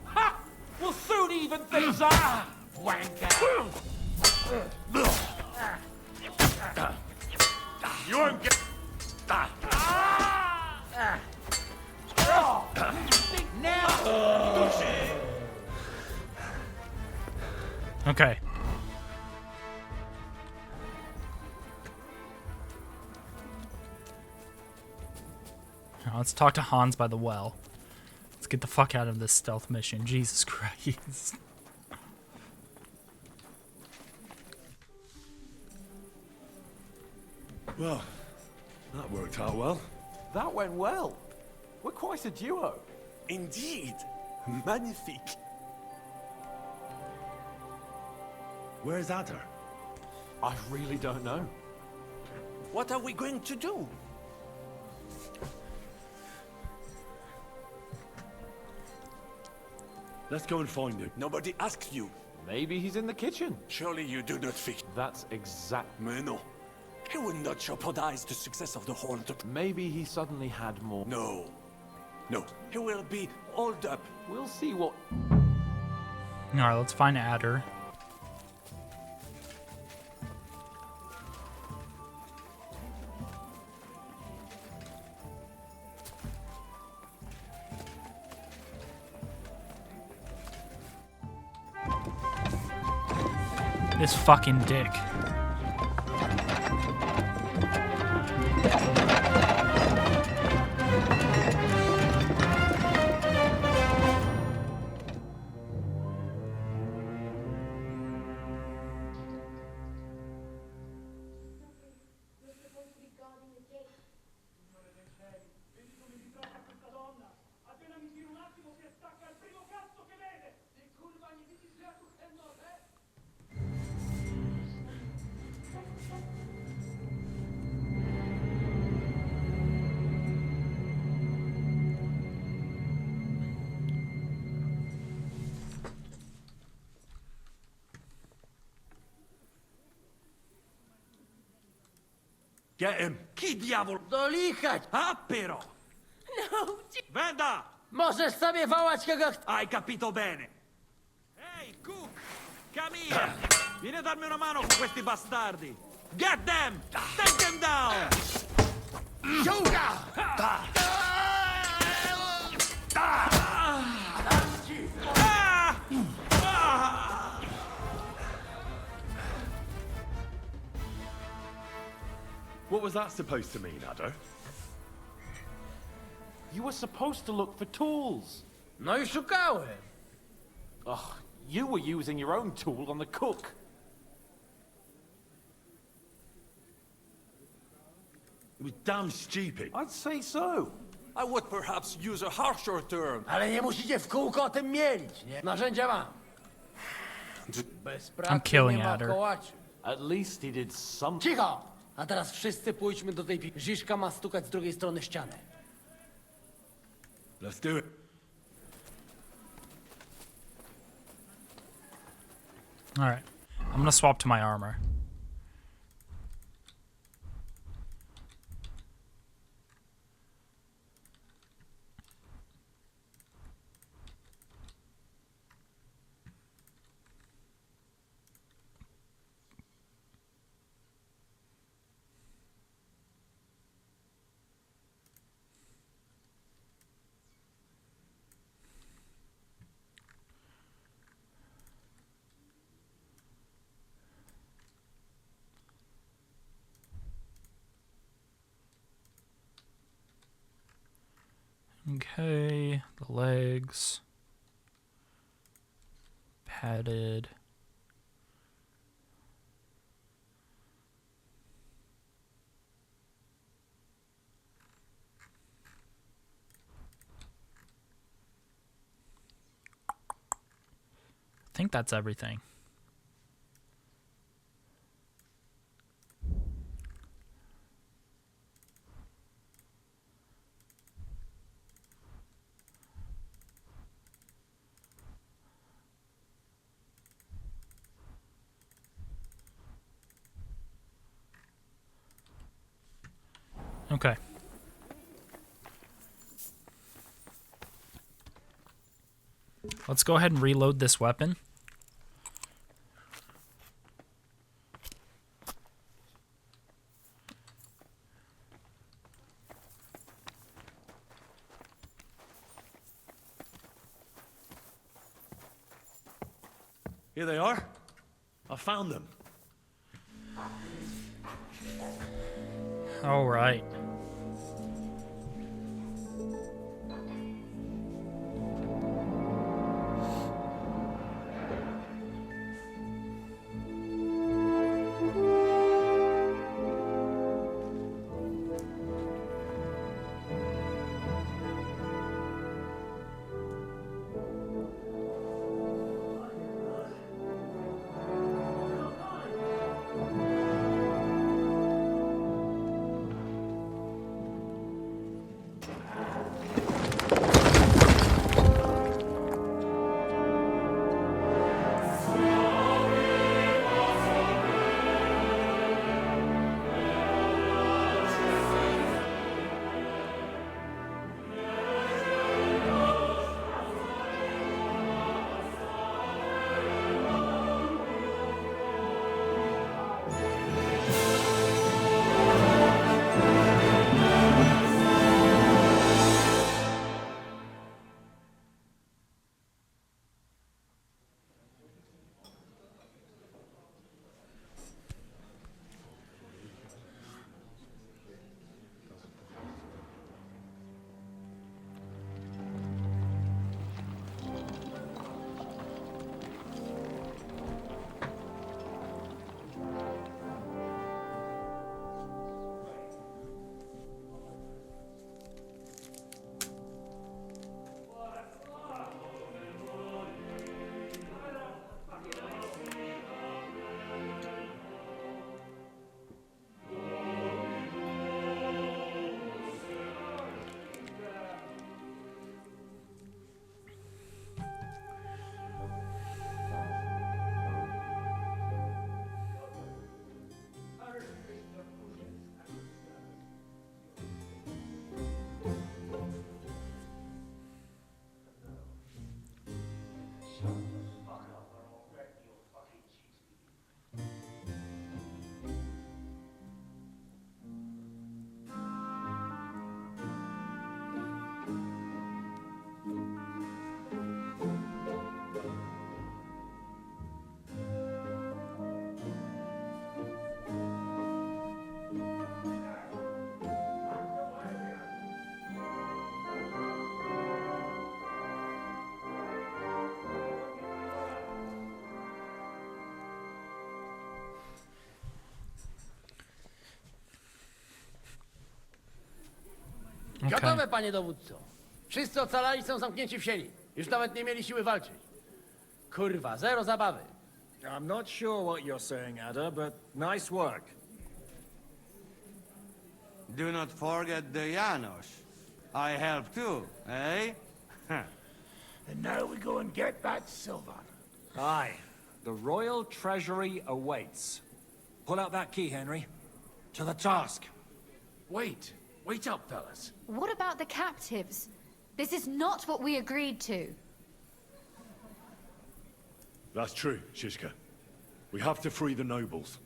Speaker 25: Ha! We'll soon even things up! Wanker!
Speaker 3: You won't get...
Speaker 1: Okay. Now let's talk to Hans by the well. Let's get the fuck out of this stealth mission. Jesus Christ.
Speaker 3: Well, that worked out well.
Speaker 25: That went well. We're quite a duo.
Speaker 6: Indeed. Magnifique.
Speaker 3: Where's Adder?
Speaker 25: I really don't know.
Speaker 6: What are we going to do?
Speaker 3: Let's go and find him.
Speaker 6: Nobody asked you.
Speaker 25: Maybe he's in the kitchen.
Speaker 6: Surely you do not think.
Speaker 25: That's exact.
Speaker 6: Mais no. He will not jeopardize the success of the hunt.
Speaker 25: Maybe he suddenly had more.
Speaker 6: No. No. He will be holed up.
Speaker 25: We'll see what...
Speaker 1: Alright, let's find Adder. This fucking dick.
Speaker 3: Get him.
Speaker 15: Chi diavolo? Dolichać!
Speaker 3: Ah, però.
Speaker 15: No!
Speaker 3: Venda!
Speaker 15: Może sobie wołać kogo...
Speaker 3: Hai capito bene. Ehi, Cook! Come here! Vieni a darmi una mano con questi bastardi! Get them! Take them down! What was that supposed to mean, Adder?
Speaker 25: You were supposed to look for tools.
Speaker 14: No i szukałem.
Speaker 25: Ugh, you were using your own tool on the cook.
Speaker 3: It was damn stupid.
Speaker 25: I'd say so.
Speaker 6: I would perhaps use a harsher term.
Speaker 15: Ale nie musicie w kółko o tym mielić, nie? Narzędzia mam. Bez pracy
Speaker 1: I'm killing
Speaker 15: nie ma
Speaker 1: at her.
Speaker 15: kołaczy.
Speaker 25: At least he did something.
Speaker 15: Cicho! A teraz wszyscy pójdźmy do tej Ziszka ma stukać z drugiej strony ściany.
Speaker 3: Let's do it.
Speaker 1: Alright. I'm gonna swap to my armor. Okay, the legs. Padded. I think that's everything. Okay. Let's go ahead and reload this weapon.
Speaker 3: Here they are. I found them.
Speaker 1: All right.
Speaker 15: Gotowe, panie dowódco. Wszyscy ocalali są zamknięci w sieni. Już nawet nie mieli siły walczyć. Kurwa, zero zabawy.
Speaker 21: I'm not sure what you're saying, Ada, but nice work.
Speaker 2: Do not forget the Janos. I help too, eh?
Speaker 9: And now we go and get that silver.
Speaker 21: Aye. The royal treasury awaits. Pull out that key, Henry. To the task.
Speaker 14: Wait up, fellas.
Speaker 7: What about the captives? This is not what we agreed to.
Speaker 3: That's true, Shishka. We have to free the nobles.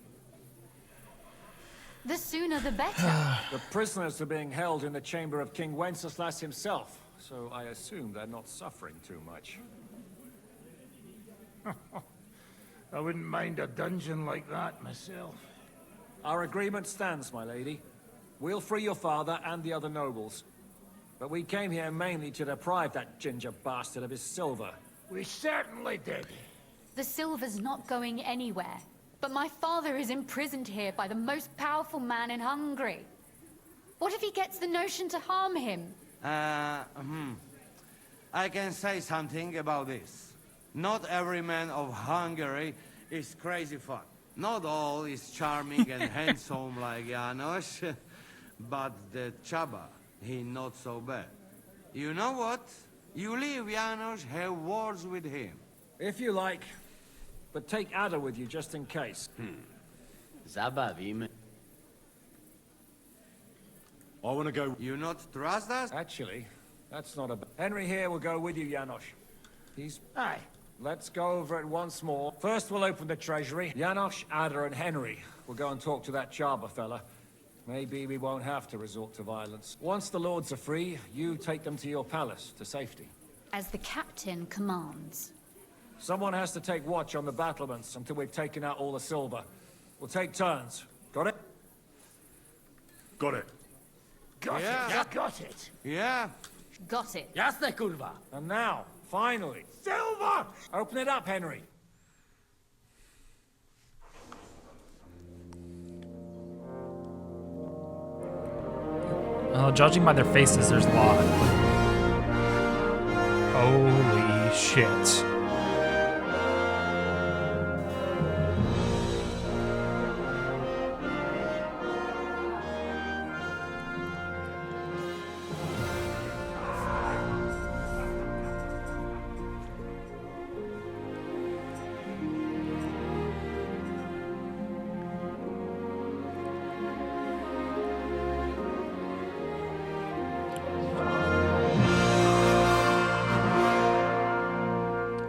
Speaker 7: The sooner the better.
Speaker 21: The prisoners are being held in the chamber of King Wenceslas himself, so I assume they're not suffering too much.
Speaker 9: I wouldn't mind a dungeon like that myself.
Speaker 21: Our agreement stands, my lady. We'll free your father and the other nobles. But we came here mainly to deprive that ginger bastard of his silver.
Speaker 9: We certainly did.
Speaker 7: The silver's not going anywhere. But my father is imprisoned here by the most powerful man in Hungary. What if he gets the notion to harm him?
Speaker 2: I can say something about this. Not every man of Hungary is crazy fun. Not all is charming and handsome like Janos, but the Chaba, he not so bad. You know what? You leave Janos, have words with him.
Speaker 21: If you like. But take Ada with you just in case.
Speaker 2: Zabawimy.
Speaker 3: I want to go.
Speaker 2: You not trust us?
Speaker 21: Actually, that's not a... Henry here will go with you, Janos. He's...
Speaker 9: Aye.
Speaker 21: Let's go over it once more. First we'll open the treasury. Janos, Ada and Henry will go and talk to that Chaba fella. Maybe we won't have to resort to violence. Once the lords are free, you take them to your palace, to safety.
Speaker 7: As the captain commands.
Speaker 21: Someone has to take watch on the battlements until we've taken out all the silver. We'll take turns. Got it?
Speaker 3: Got it.
Speaker 9: Got it. Got it.
Speaker 2: Yeah.
Speaker 7: Got it.
Speaker 15: Jasne, kurwa.
Speaker 21: And now, finally,
Speaker 9: Silver!
Speaker 21: open it up, Henry.
Speaker 1: Well, judging by their faces, there's a lot. Holy shit.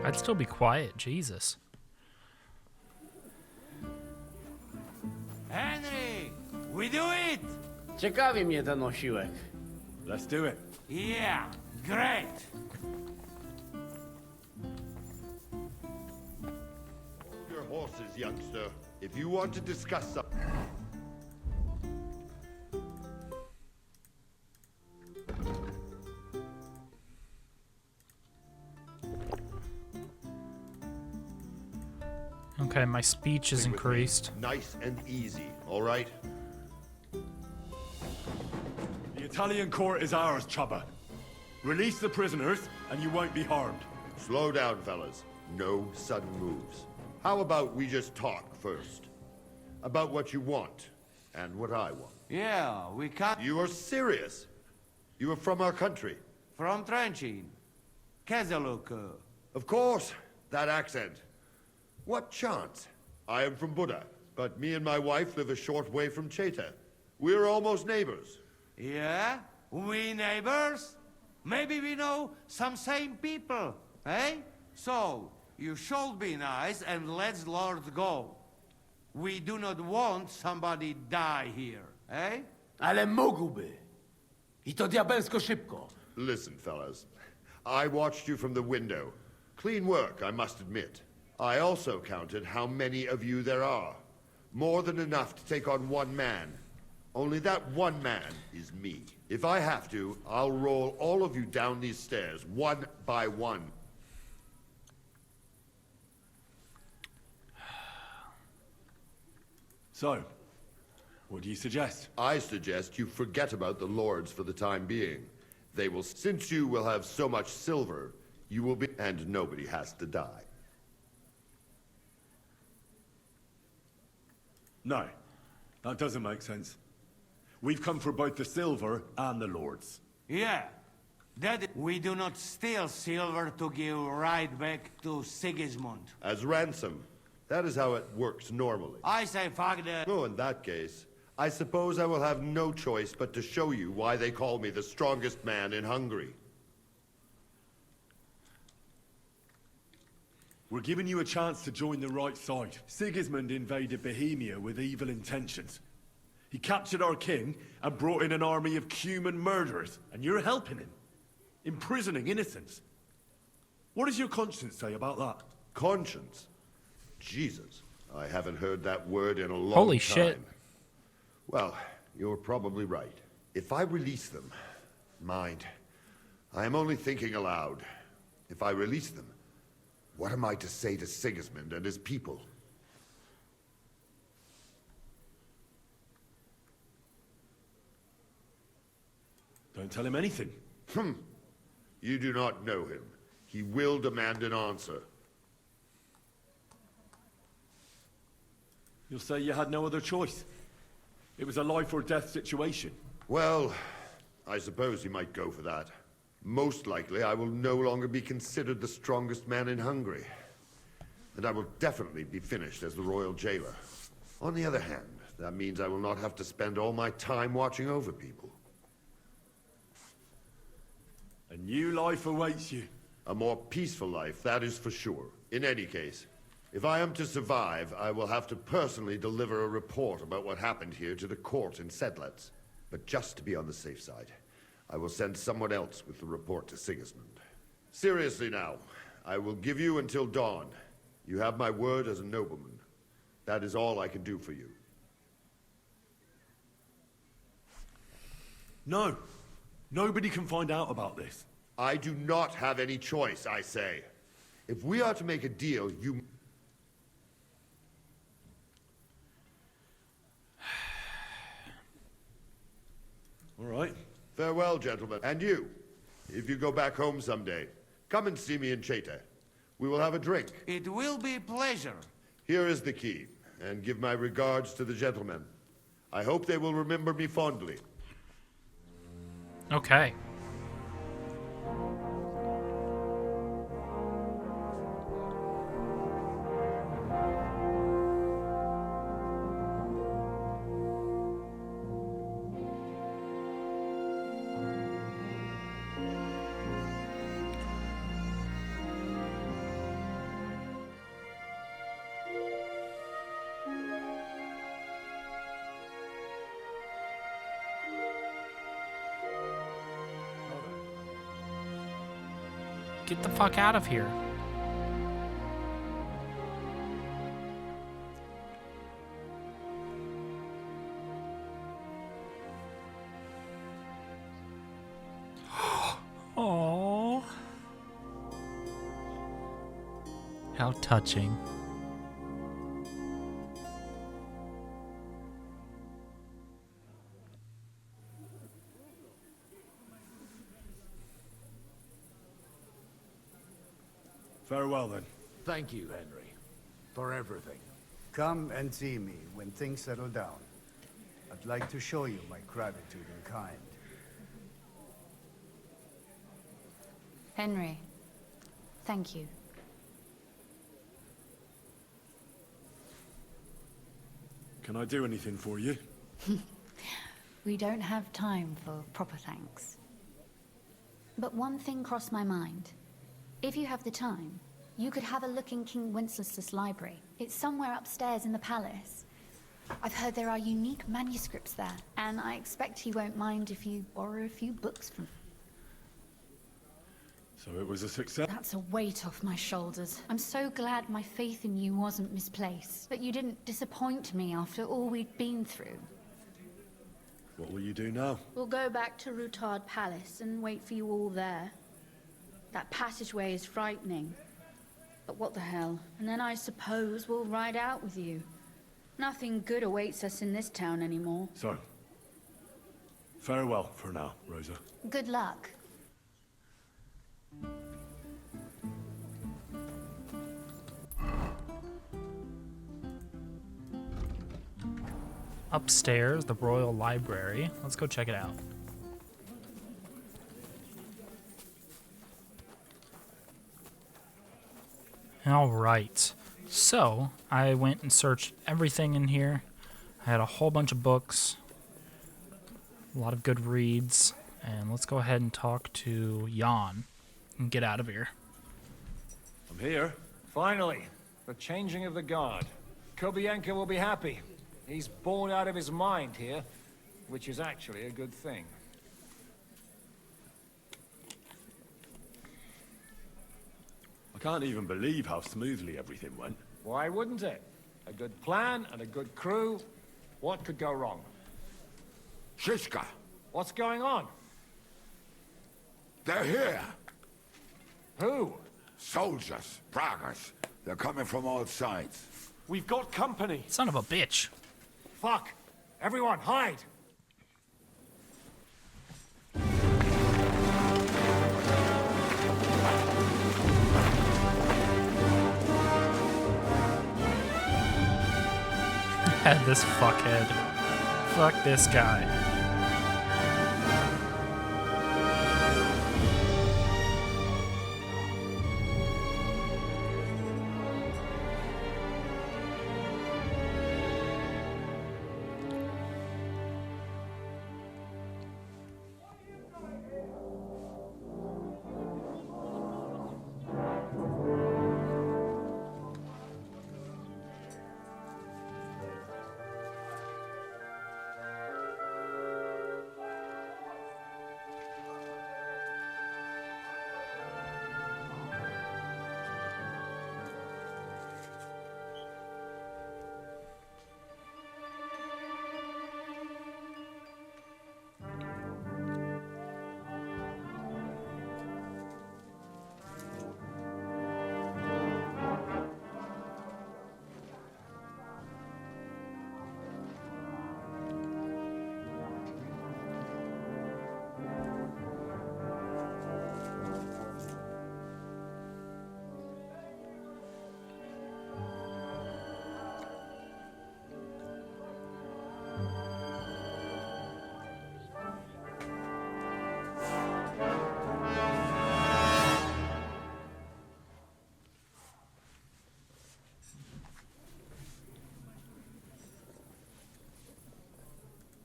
Speaker 1: I'd still be quiet, Jesus.
Speaker 2: Henry, we do it!
Speaker 15: Ciekawi mnie ten osiłek.
Speaker 3: Let's do it.
Speaker 2: Yeah, great!
Speaker 11: Hold your horses, youngster. If you want to discuss something...
Speaker 1: Okay, my speech is increased.
Speaker 11: Nice and easy, all right?
Speaker 3: The Italian court is ours, Chaba. Release the prisoners, and you won't be harmed.
Speaker 11: Slow down, fellas. No sudden moves. How about we just talk first? About what you want, and what I want.
Speaker 2: Yeah, we can't...
Speaker 11: You are serious? You are from our country?
Speaker 2: From Trenchin. Kezeluk.
Speaker 11: Of course, that accent. What chance? I am from Buda, but me and my wife live a short way from Cheta. We're almost neighbors.
Speaker 2: Yeah? We neighbors? Maybe we know some same people, eh? So, you should be nice and let Lord go. We do not want somebody die here, eh?
Speaker 15: Ale mógłby. I to diabelsko szybko.
Speaker 11: Listen, fellas. I watched you from the window. Clean work, I must admit. I also counted how many of you there are. More than enough to take on one man. Only that one man is me. If I have to, I'll roll all of you down these stairs, one by one.
Speaker 3: So, What do you suggest?
Speaker 11: I suggest you forget about the lords for the time being. They will, since you will have so much silver, you will be, and nobody has to die.
Speaker 3: No, that doesn't make sense. We've come for both the silver and the lords.
Speaker 2: Yeah. We do not steal silver to give right back to Sigismund.
Speaker 11: As ransom. That is how it works normally.
Speaker 2: I say fuck that.
Speaker 11: Oh, in that case, I suppose I will have no choice but to show you why they call me the strongest man in Hungary.
Speaker 3: We're giving you a chance to join the right side. Sigismund invaded Bohemia with evil intentions. He captured our king and brought in an army of human murderers, and you're helping him, imprisoning innocents. What does your conscience say about that?
Speaker 11: Conscience? Jesus, I haven't heard that word in a long time.
Speaker 1: Holy shit.
Speaker 11: Well, you're probably right. If I release them, mind, I am only thinking aloud. If I release them, what am I to say to Sigismund and his people?
Speaker 3: Don't tell him anything.
Speaker 11: You do not know him. He will demand an answer.
Speaker 3: You'll say you had no other choice. It was a life or death situation.
Speaker 11: Well, I suppose he might go for that. Most likely, I will no longer be considered the strongest man in Hungary. And I will definitely be finished as the royal jailer. On the other hand, that means I will not have to spend all my time watching over people.
Speaker 3: A new life awaits you.
Speaker 11: A more peaceful life, that is for sure. In any case, if I am to survive, I will have to personally deliver a report about what happened here to the court in Sedlec. But just to be on the safe side, I will send someone else with the report to Sigismund. Seriously now, I will give you until dawn. You have my word as a nobleman. That is all I can do for you.
Speaker 3: No. Nobody can find out about this.
Speaker 11: I do not have any choice, I say. If we are to make a deal, you...
Speaker 3: All right.
Speaker 11: Farewell, gentlemen. And you, if you go back home someday, come and see me in Chete. We will have a drink.
Speaker 2: It will be a pleasure.
Speaker 11: Here is the key, and give my regards to the gentlemen. I hope they will remember me fondly.
Speaker 1: Okay. Get the fuck out of here. Oh. How touching.
Speaker 3: Farewell, then.
Speaker 9: Thank you, Henry, for everything.
Speaker 10: Come and see me when things settle down. I'd like to show you my gratitude in kind.
Speaker 7: Henry, thank you.
Speaker 3: Can I do anything for you?
Speaker 7: We don't have time for proper thanks. But one thing crossed my mind. If you have the time, you could have a look in King Wenceslas' library. It's somewhere upstairs in the palace. I've heard there are unique manuscripts there, and I expect he won't mind if you borrow a few books from him.
Speaker 3: So it was a success?
Speaker 7: That's a weight off my shoulders. I'm so glad my faith in you wasn't misplaced, that you didn't disappoint me after all we'd been through.
Speaker 3: What will you do now?
Speaker 24: We'll go back to Rutard Palace and wait for you all there. That passageway is frightening. But what the hell? And then I suppose we'll ride out with you. Nothing good awaits us in this town anymore.
Speaker 3: So, farewell for now, Rosa.
Speaker 7: Good luck.
Speaker 1: Upstairs, the Royal Library. Let's go check it out. All right. So, I went and searched everything in here. I had a whole bunch of books, a lot of good reads, and let's go ahead and talk to Jan and get out of here.
Speaker 3: I'm here.
Speaker 21: Finally, the changing of the guard. Kobienko will be happy. He's bored out of his mind here, which is actually a good thing.
Speaker 3: I can't even believe how smoothly everything went.
Speaker 21: Why wouldn't it? A good plan and a good crew. What could go wrong?
Speaker 4: Shishka!
Speaker 21: What's going on?
Speaker 4: They're here!
Speaker 21: Who?
Speaker 4: Soldiers, braggers. They're coming from all sides.
Speaker 25: We've got company.
Speaker 1: Son of a bitch.
Speaker 21: Fuck! Everyone, hide!
Speaker 1: This fuckhead. Fuck this guy.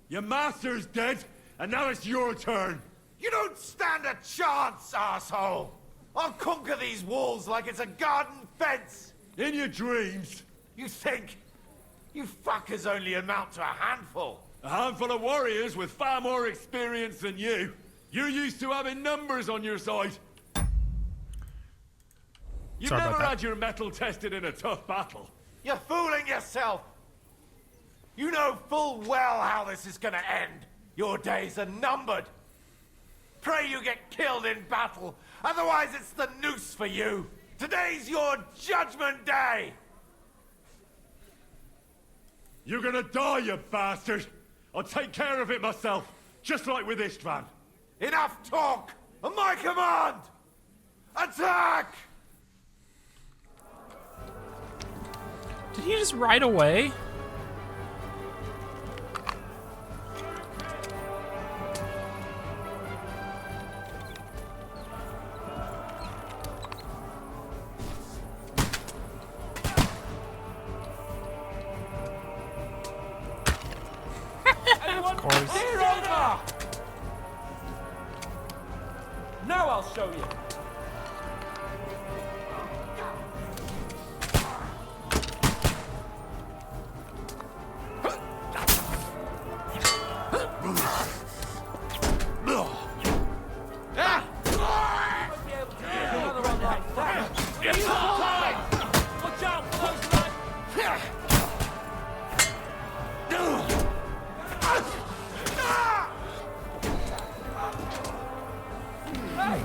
Speaker 3: Your master's dead, and now it's your turn.
Speaker 9: You don't stand a chance, asshole! I'll conquer these walls like it's a garden fence!
Speaker 3: In your dreams.
Speaker 9: You think? You fuckers only amount to a handful.
Speaker 3: A handful of warriors with far more experience than you. You're used to having numbers on your side. You've
Speaker 1: Sorry about
Speaker 3: never
Speaker 1: that.
Speaker 3: had your mettle tested in a tough battle.
Speaker 9: You're fooling yourself! You know full well how this is gonna end. Your days are numbered. Pray you get killed in battle, otherwise it's the noose for you. Today's your judgment day!
Speaker 3: You're gonna die, you bastard! I'll take care of it myself, just like with Istvan.
Speaker 9: Enough talk! On my command! Attack!
Speaker 1: Did he just ride away?
Speaker 6: Of
Speaker 1: course.
Speaker 6: Now I'll show you. Watch out for those knives. Hey!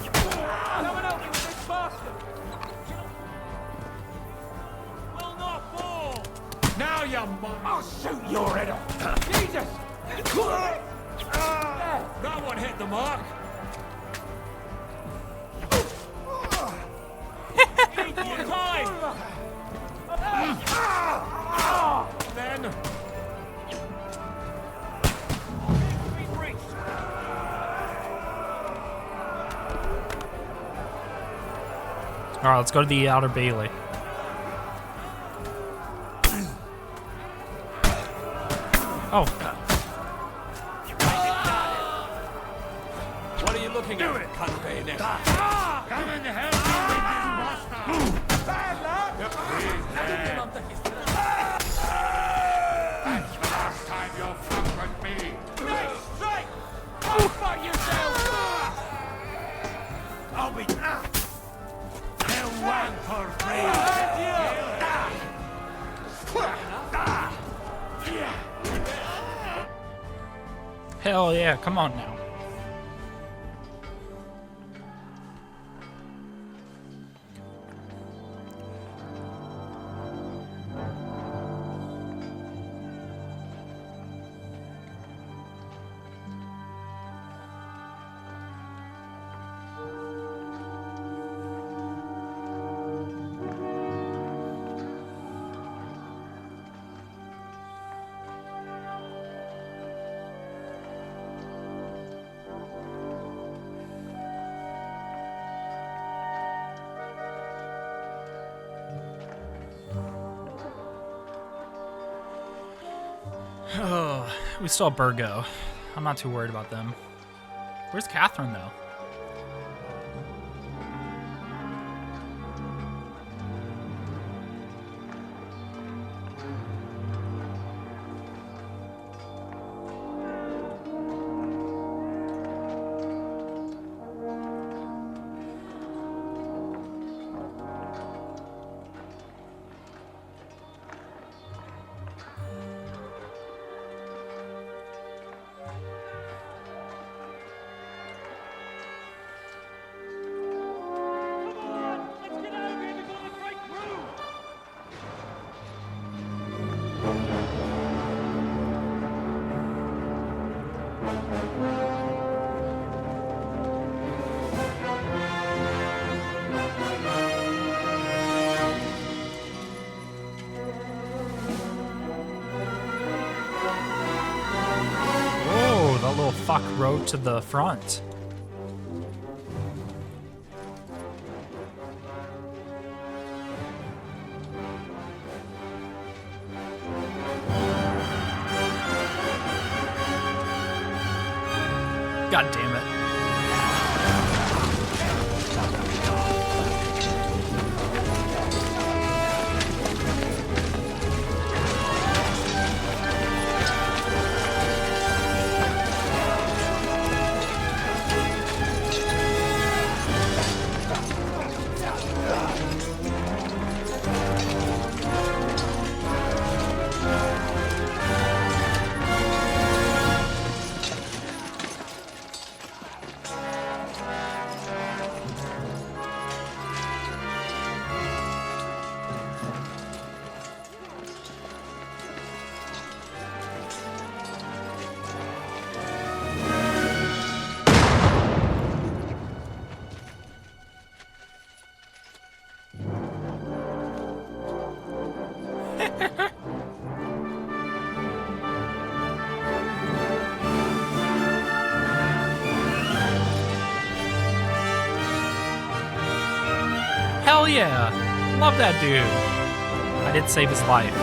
Speaker 6: Come and help me with this bastard! Will not fall!
Speaker 9: Now you
Speaker 21: I'll shoot your head off. Jesus! That one hit the mark. Eat your time. Then.
Speaker 1: All right, let's go to the Outer Bailey. Oh.
Speaker 21: What are you looking at? It, cut bayonet.
Speaker 9: Come and help me with this bastard! Bad luck! That's the last time you'll fuck with me! Next strike! Go fuck yourself! I'll be... They'll one for free!
Speaker 1: Hell yeah, come on now. Oh, we saw Burgo. I'm not too worried about them. Where's Catherine, though? Fuck rode to the front. God damn it. Hell yeah! Love that dude. I did save his life.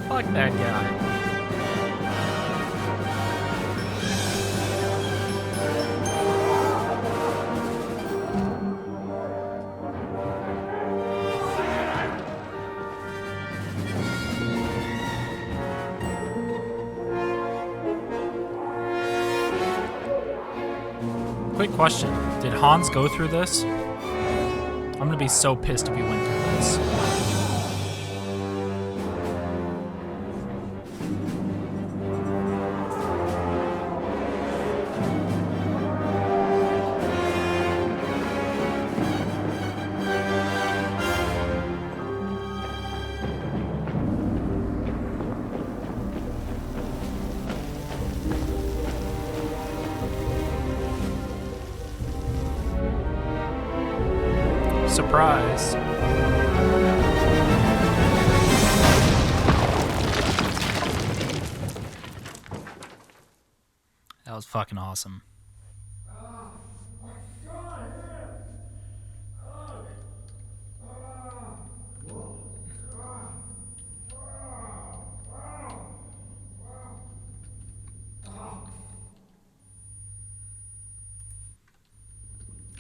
Speaker 1: Fuck that guy. Quick question. Did Hans go through this? I'm gonna be so pissed if he went through this. Surprise. That was fucking awesome.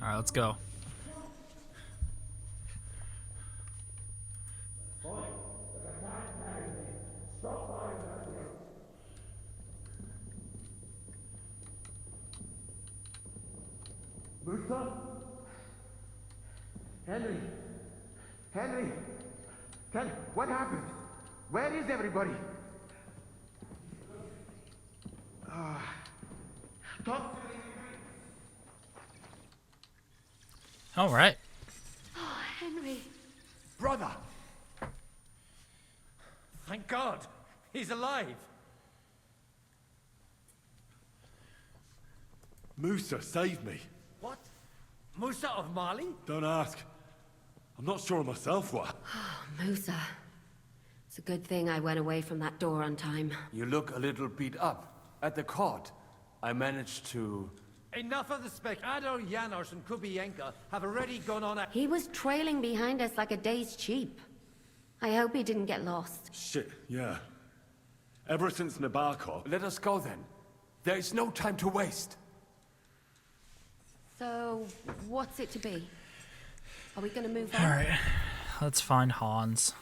Speaker 1: All right, let's go.
Speaker 9: Musa? Henry? Henry? What happened? Where is everybody? Talk to me.
Speaker 1: All right.
Speaker 24: Oh, Henry.
Speaker 9: Brother! Thank God! He's alive!
Speaker 3: Musa saved me.
Speaker 9: What? Musa of Mali?
Speaker 3: Don't ask. I'm not sure myself what.
Speaker 13: Musa. It's a good thing I went away from that door on time.
Speaker 15: You look a little beat up. At the court, I managed to...
Speaker 9: Enough of the spec. Adol, Janosch, and Kubienka have already gone on a...
Speaker 13: He was trailing behind us like a dazed sheep. I hope he didn't get lost.
Speaker 3: Shit, yeah. Ever since Nabokov...
Speaker 15: Let us go then. There is no time to waste.
Speaker 13: So, what's it to be? Are we gonna move on?
Speaker 1: Alright, let's find Hans.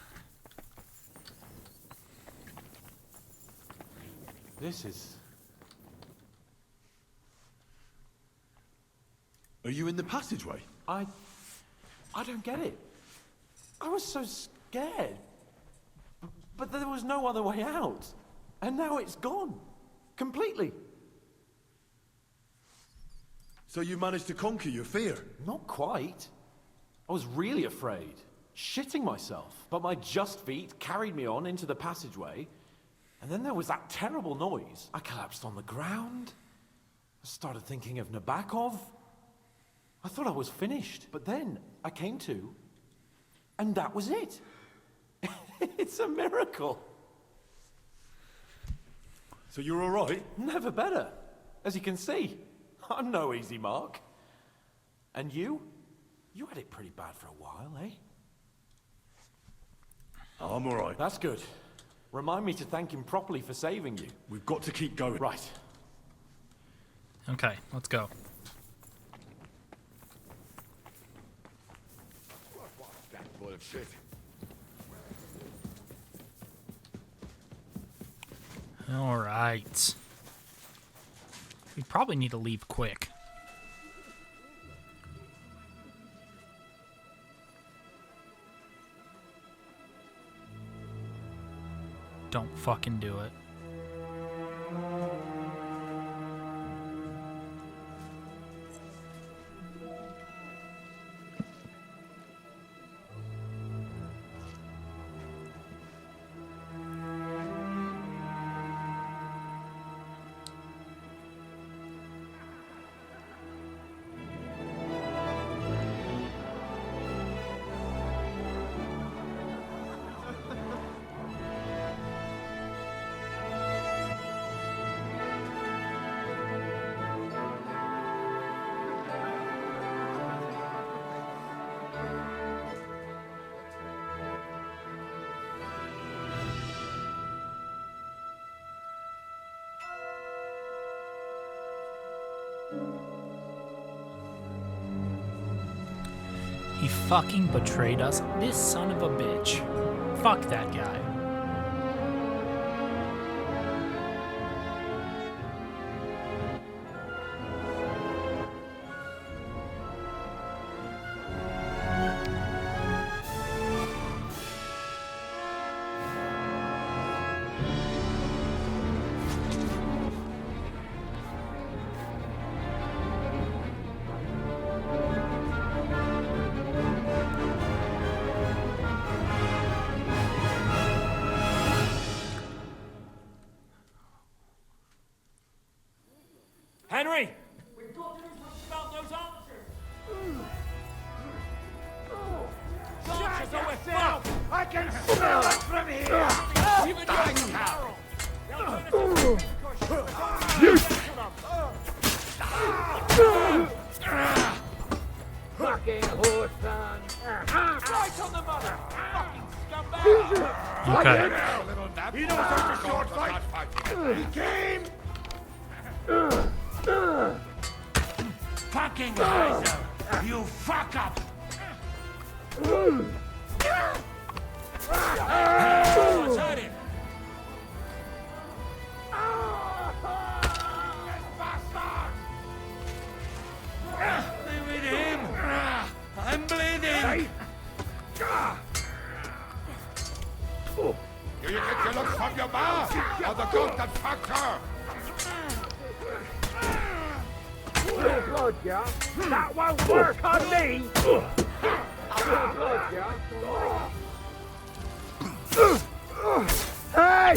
Speaker 25: This is...
Speaker 3: Are you in the passageway?
Speaker 25: I don't get it. I was so scared. But there was no other way out. And now it's gone. Completely.
Speaker 3: So you managed to conquer your fear?
Speaker 25: Not quite. I was really afraid. Shitting myself. But my just feet carried me on into the passageway. And then there was that terrible noise. I collapsed on the ground. I started thinking of Nabokov. I thought I was finished. But then I came to. And that was it. It's a miracle.
Speaker 3: So you're all right?
Speaker 25: Never better. As you can see, I'm no easy mark. And you? You had it pretty bad for a while, eh?
Speaker 3: I'm all right.
Speaker 25: That's good. Remind me to thank him properly for saving you.
Speaker 3: We've got to keep going.
Speaker 25: Right.
Speaker 1: Okay, let's go.
Speaker 4: That bullshit.
Speaker 1: All right. We probably need to leave quick. Don't fucking do it. He fucking betrayed us. This son of a bitch. Fuck that guy.
Speaker 9: can smell it from here! Even fucking horse son! Right on the mother! Fucking scumbag!
Speaker 1: Okay.
Speaker 9: He knows how to short fight! He came! Fucking Heiser! You fuck up! What's hurt him? Leave with him! I'm bleeding!
Speaker 4: Do you get your looks from your bar? Or the goat that fucked her?
Speaker 9: Blood, yeah? That won't work on me! Blood, yeah? Hey!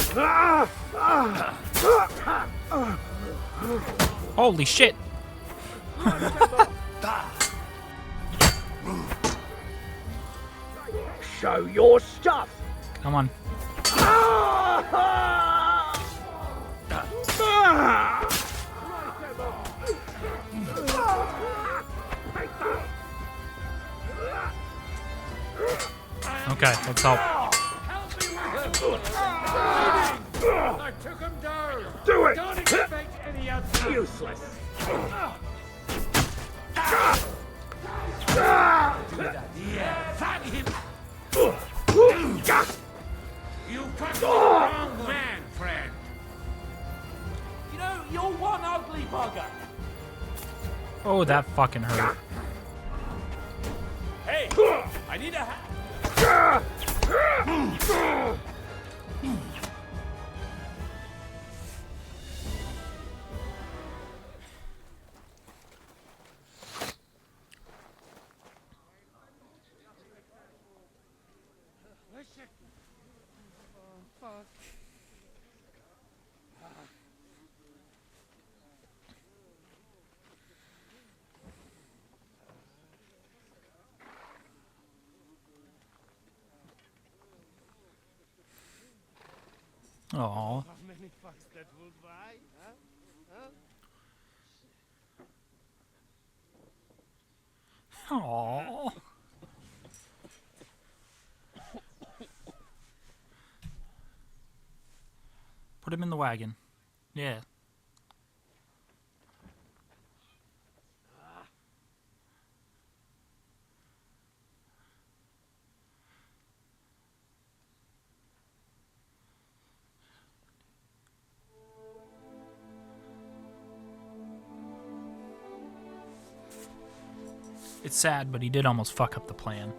Speaker 1: Holy shit!
Speaker 9: Show your stuff!
Speaker 1: Come on. Okay, let's help.
Speaker 9: I took him down! Do it! Don't expect any else. Useless! Yeah, fuck him! You fucked the wrong man, friend!
Speaker 25: You know, you're one ugly bugger.
Speaker 1: Oh, that fucking hurt.
Speaker 9: Hey! I need a hat!
Speaker 1: Aww.
Speaker 9: How many fucks that will buy? Huh?
Speaker 1: Aww. Put him in the wagon. Yeah. It's sad, but he did almost fuck up the plan.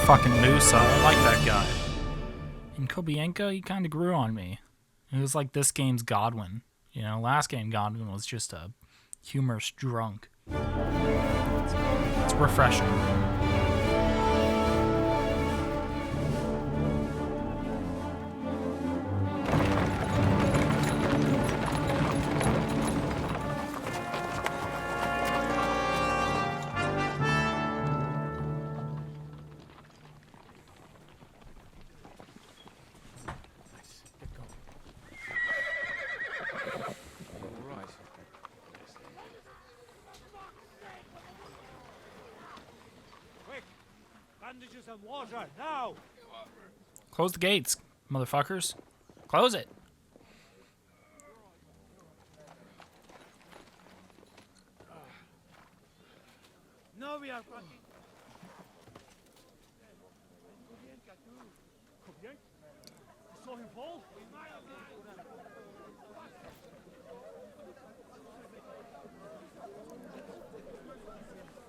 Speaker 1: Fucking Musa, I like that guy. And Kobienko, he kind of grew on me. It was like this game's Godwin. You know, last game Godwin was just a humorous drunk. It's refreshing.
Speaker 8: Bandages and water, now!
Speaker 1: Close the gates, motherfuckers. Close it.
Speaker 8: No, we are fucking... You saw him fall?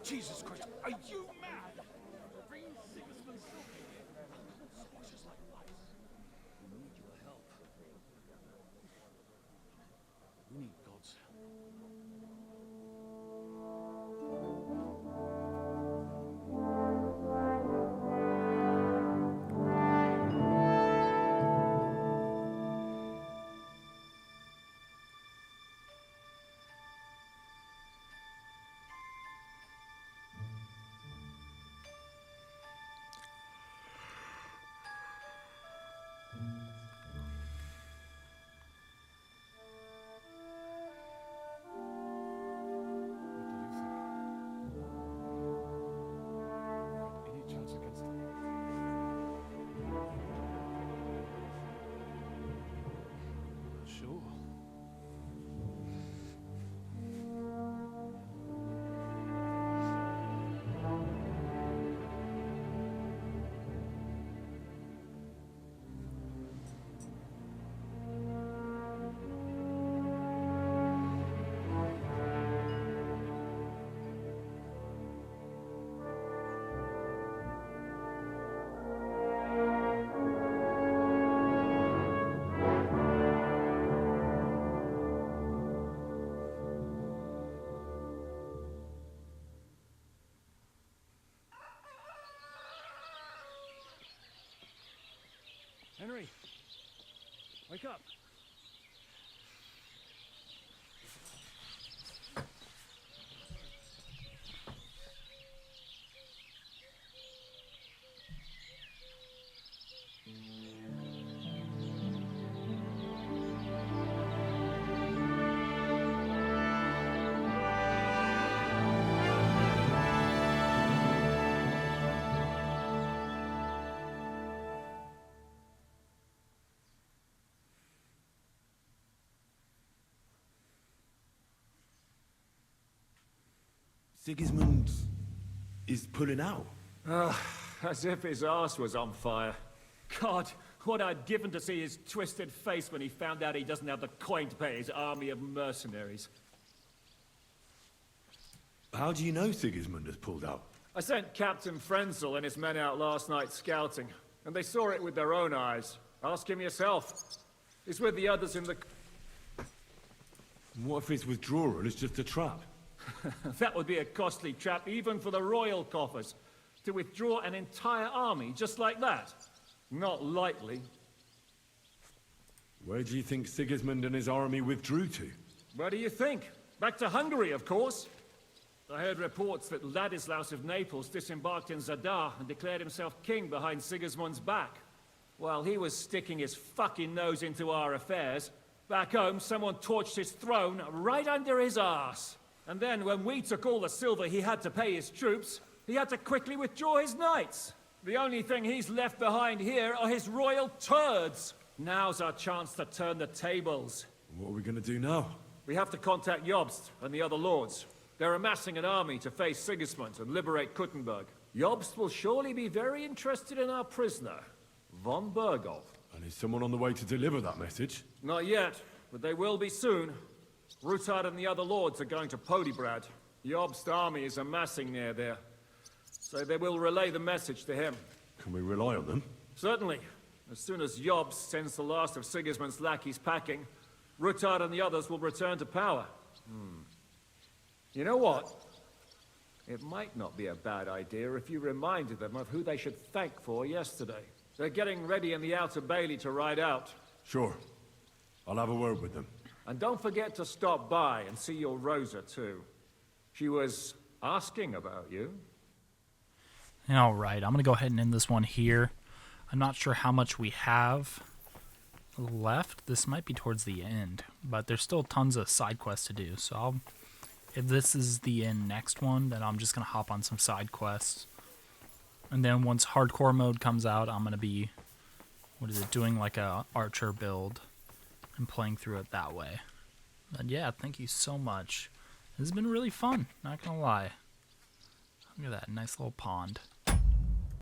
Speaker 8: Jesus Christ, are you mad? Bringing Sigismund Silky here? Squashes like lice. We need your help. We need God's help. Henry, wake up.
Speaker 3: Sigismund is pulling out.
Speaker 21: As if his arse was on fire. God, What I'd given to see his twisted face when he found out he doesn't have the coin to pay his army of mercenaries.
Speaker 3: How do you know Sigismund has pulled out?
Speaker 21: I sent Captain Frenzel and his men out last night scouting, and they saw it with their own eyes. Ask him yourself. He's with the others in the...
Speaker 3: What if his withdrawal is just a trap?
Speaker 21: That would be a costly trap even for the royal coffers. To withdraw an entire army just like that. Not likely.
Speaker 3: Where do you think Sigismund and his army withdrew to?
Speaker 21: Where do you think? Back to Hungary, of course. I heard reports that Ladislaus of Naples disembarked in Zadar and declared himself king behind Sigismund's back. While he was sticking his fucking nose into our affairs, back home someone torched his throne right under his arse. And then when we took all the silver he had to pay his troops, he had to quickly withdraw his knights. The only thing he's left behind here are his royal turds. Now's our chance to turn the tables.
Speaker 3: What are we gonna do now?
Speaker 21: We have to contact Jobst and the other lords. They're amassing an army to face Sigismund and liberate Kuttenberg. Jobst will surely be very interested in our prisoner, von Berghoff.
Speaker 3: And is someone on the way to deliver that message?
Speaker 21: Not yet, but they will be soon. Rutard and the other lords are going to Podebrad. Jobst's army is amassing near there. So they will relay the message to him.
Speaker 3: Can we rely on them?
Speaker 21: Certainly. As soon as Jobst sends the last of Sigismund's lackeys packing, Rutard and the others will return to power. You know what? It might not be a bad idea if you reminded them of who they should thank for yesterday. They're getting ready in the Outer Bailey to ride out.
Speaker 3: Sure. I'll have a word with them.
Speaker 21: And don't forget to stop by and see your Rosa, too. She was asking about you.
Speaker 1: All right, I'm going to go ahead and end this one here. I'm not sure how much we have left. This might be towards the end, but there's still tons of side quests to do. So if this is the end next one, then I'm just going to hop on some side quests. And then once hardcore mode comes out, I'm going to be, doing like a archer build and playing through it that way. But yeah, thank you so much. This has been really fun, not going to lie. Look at that, nice little pond.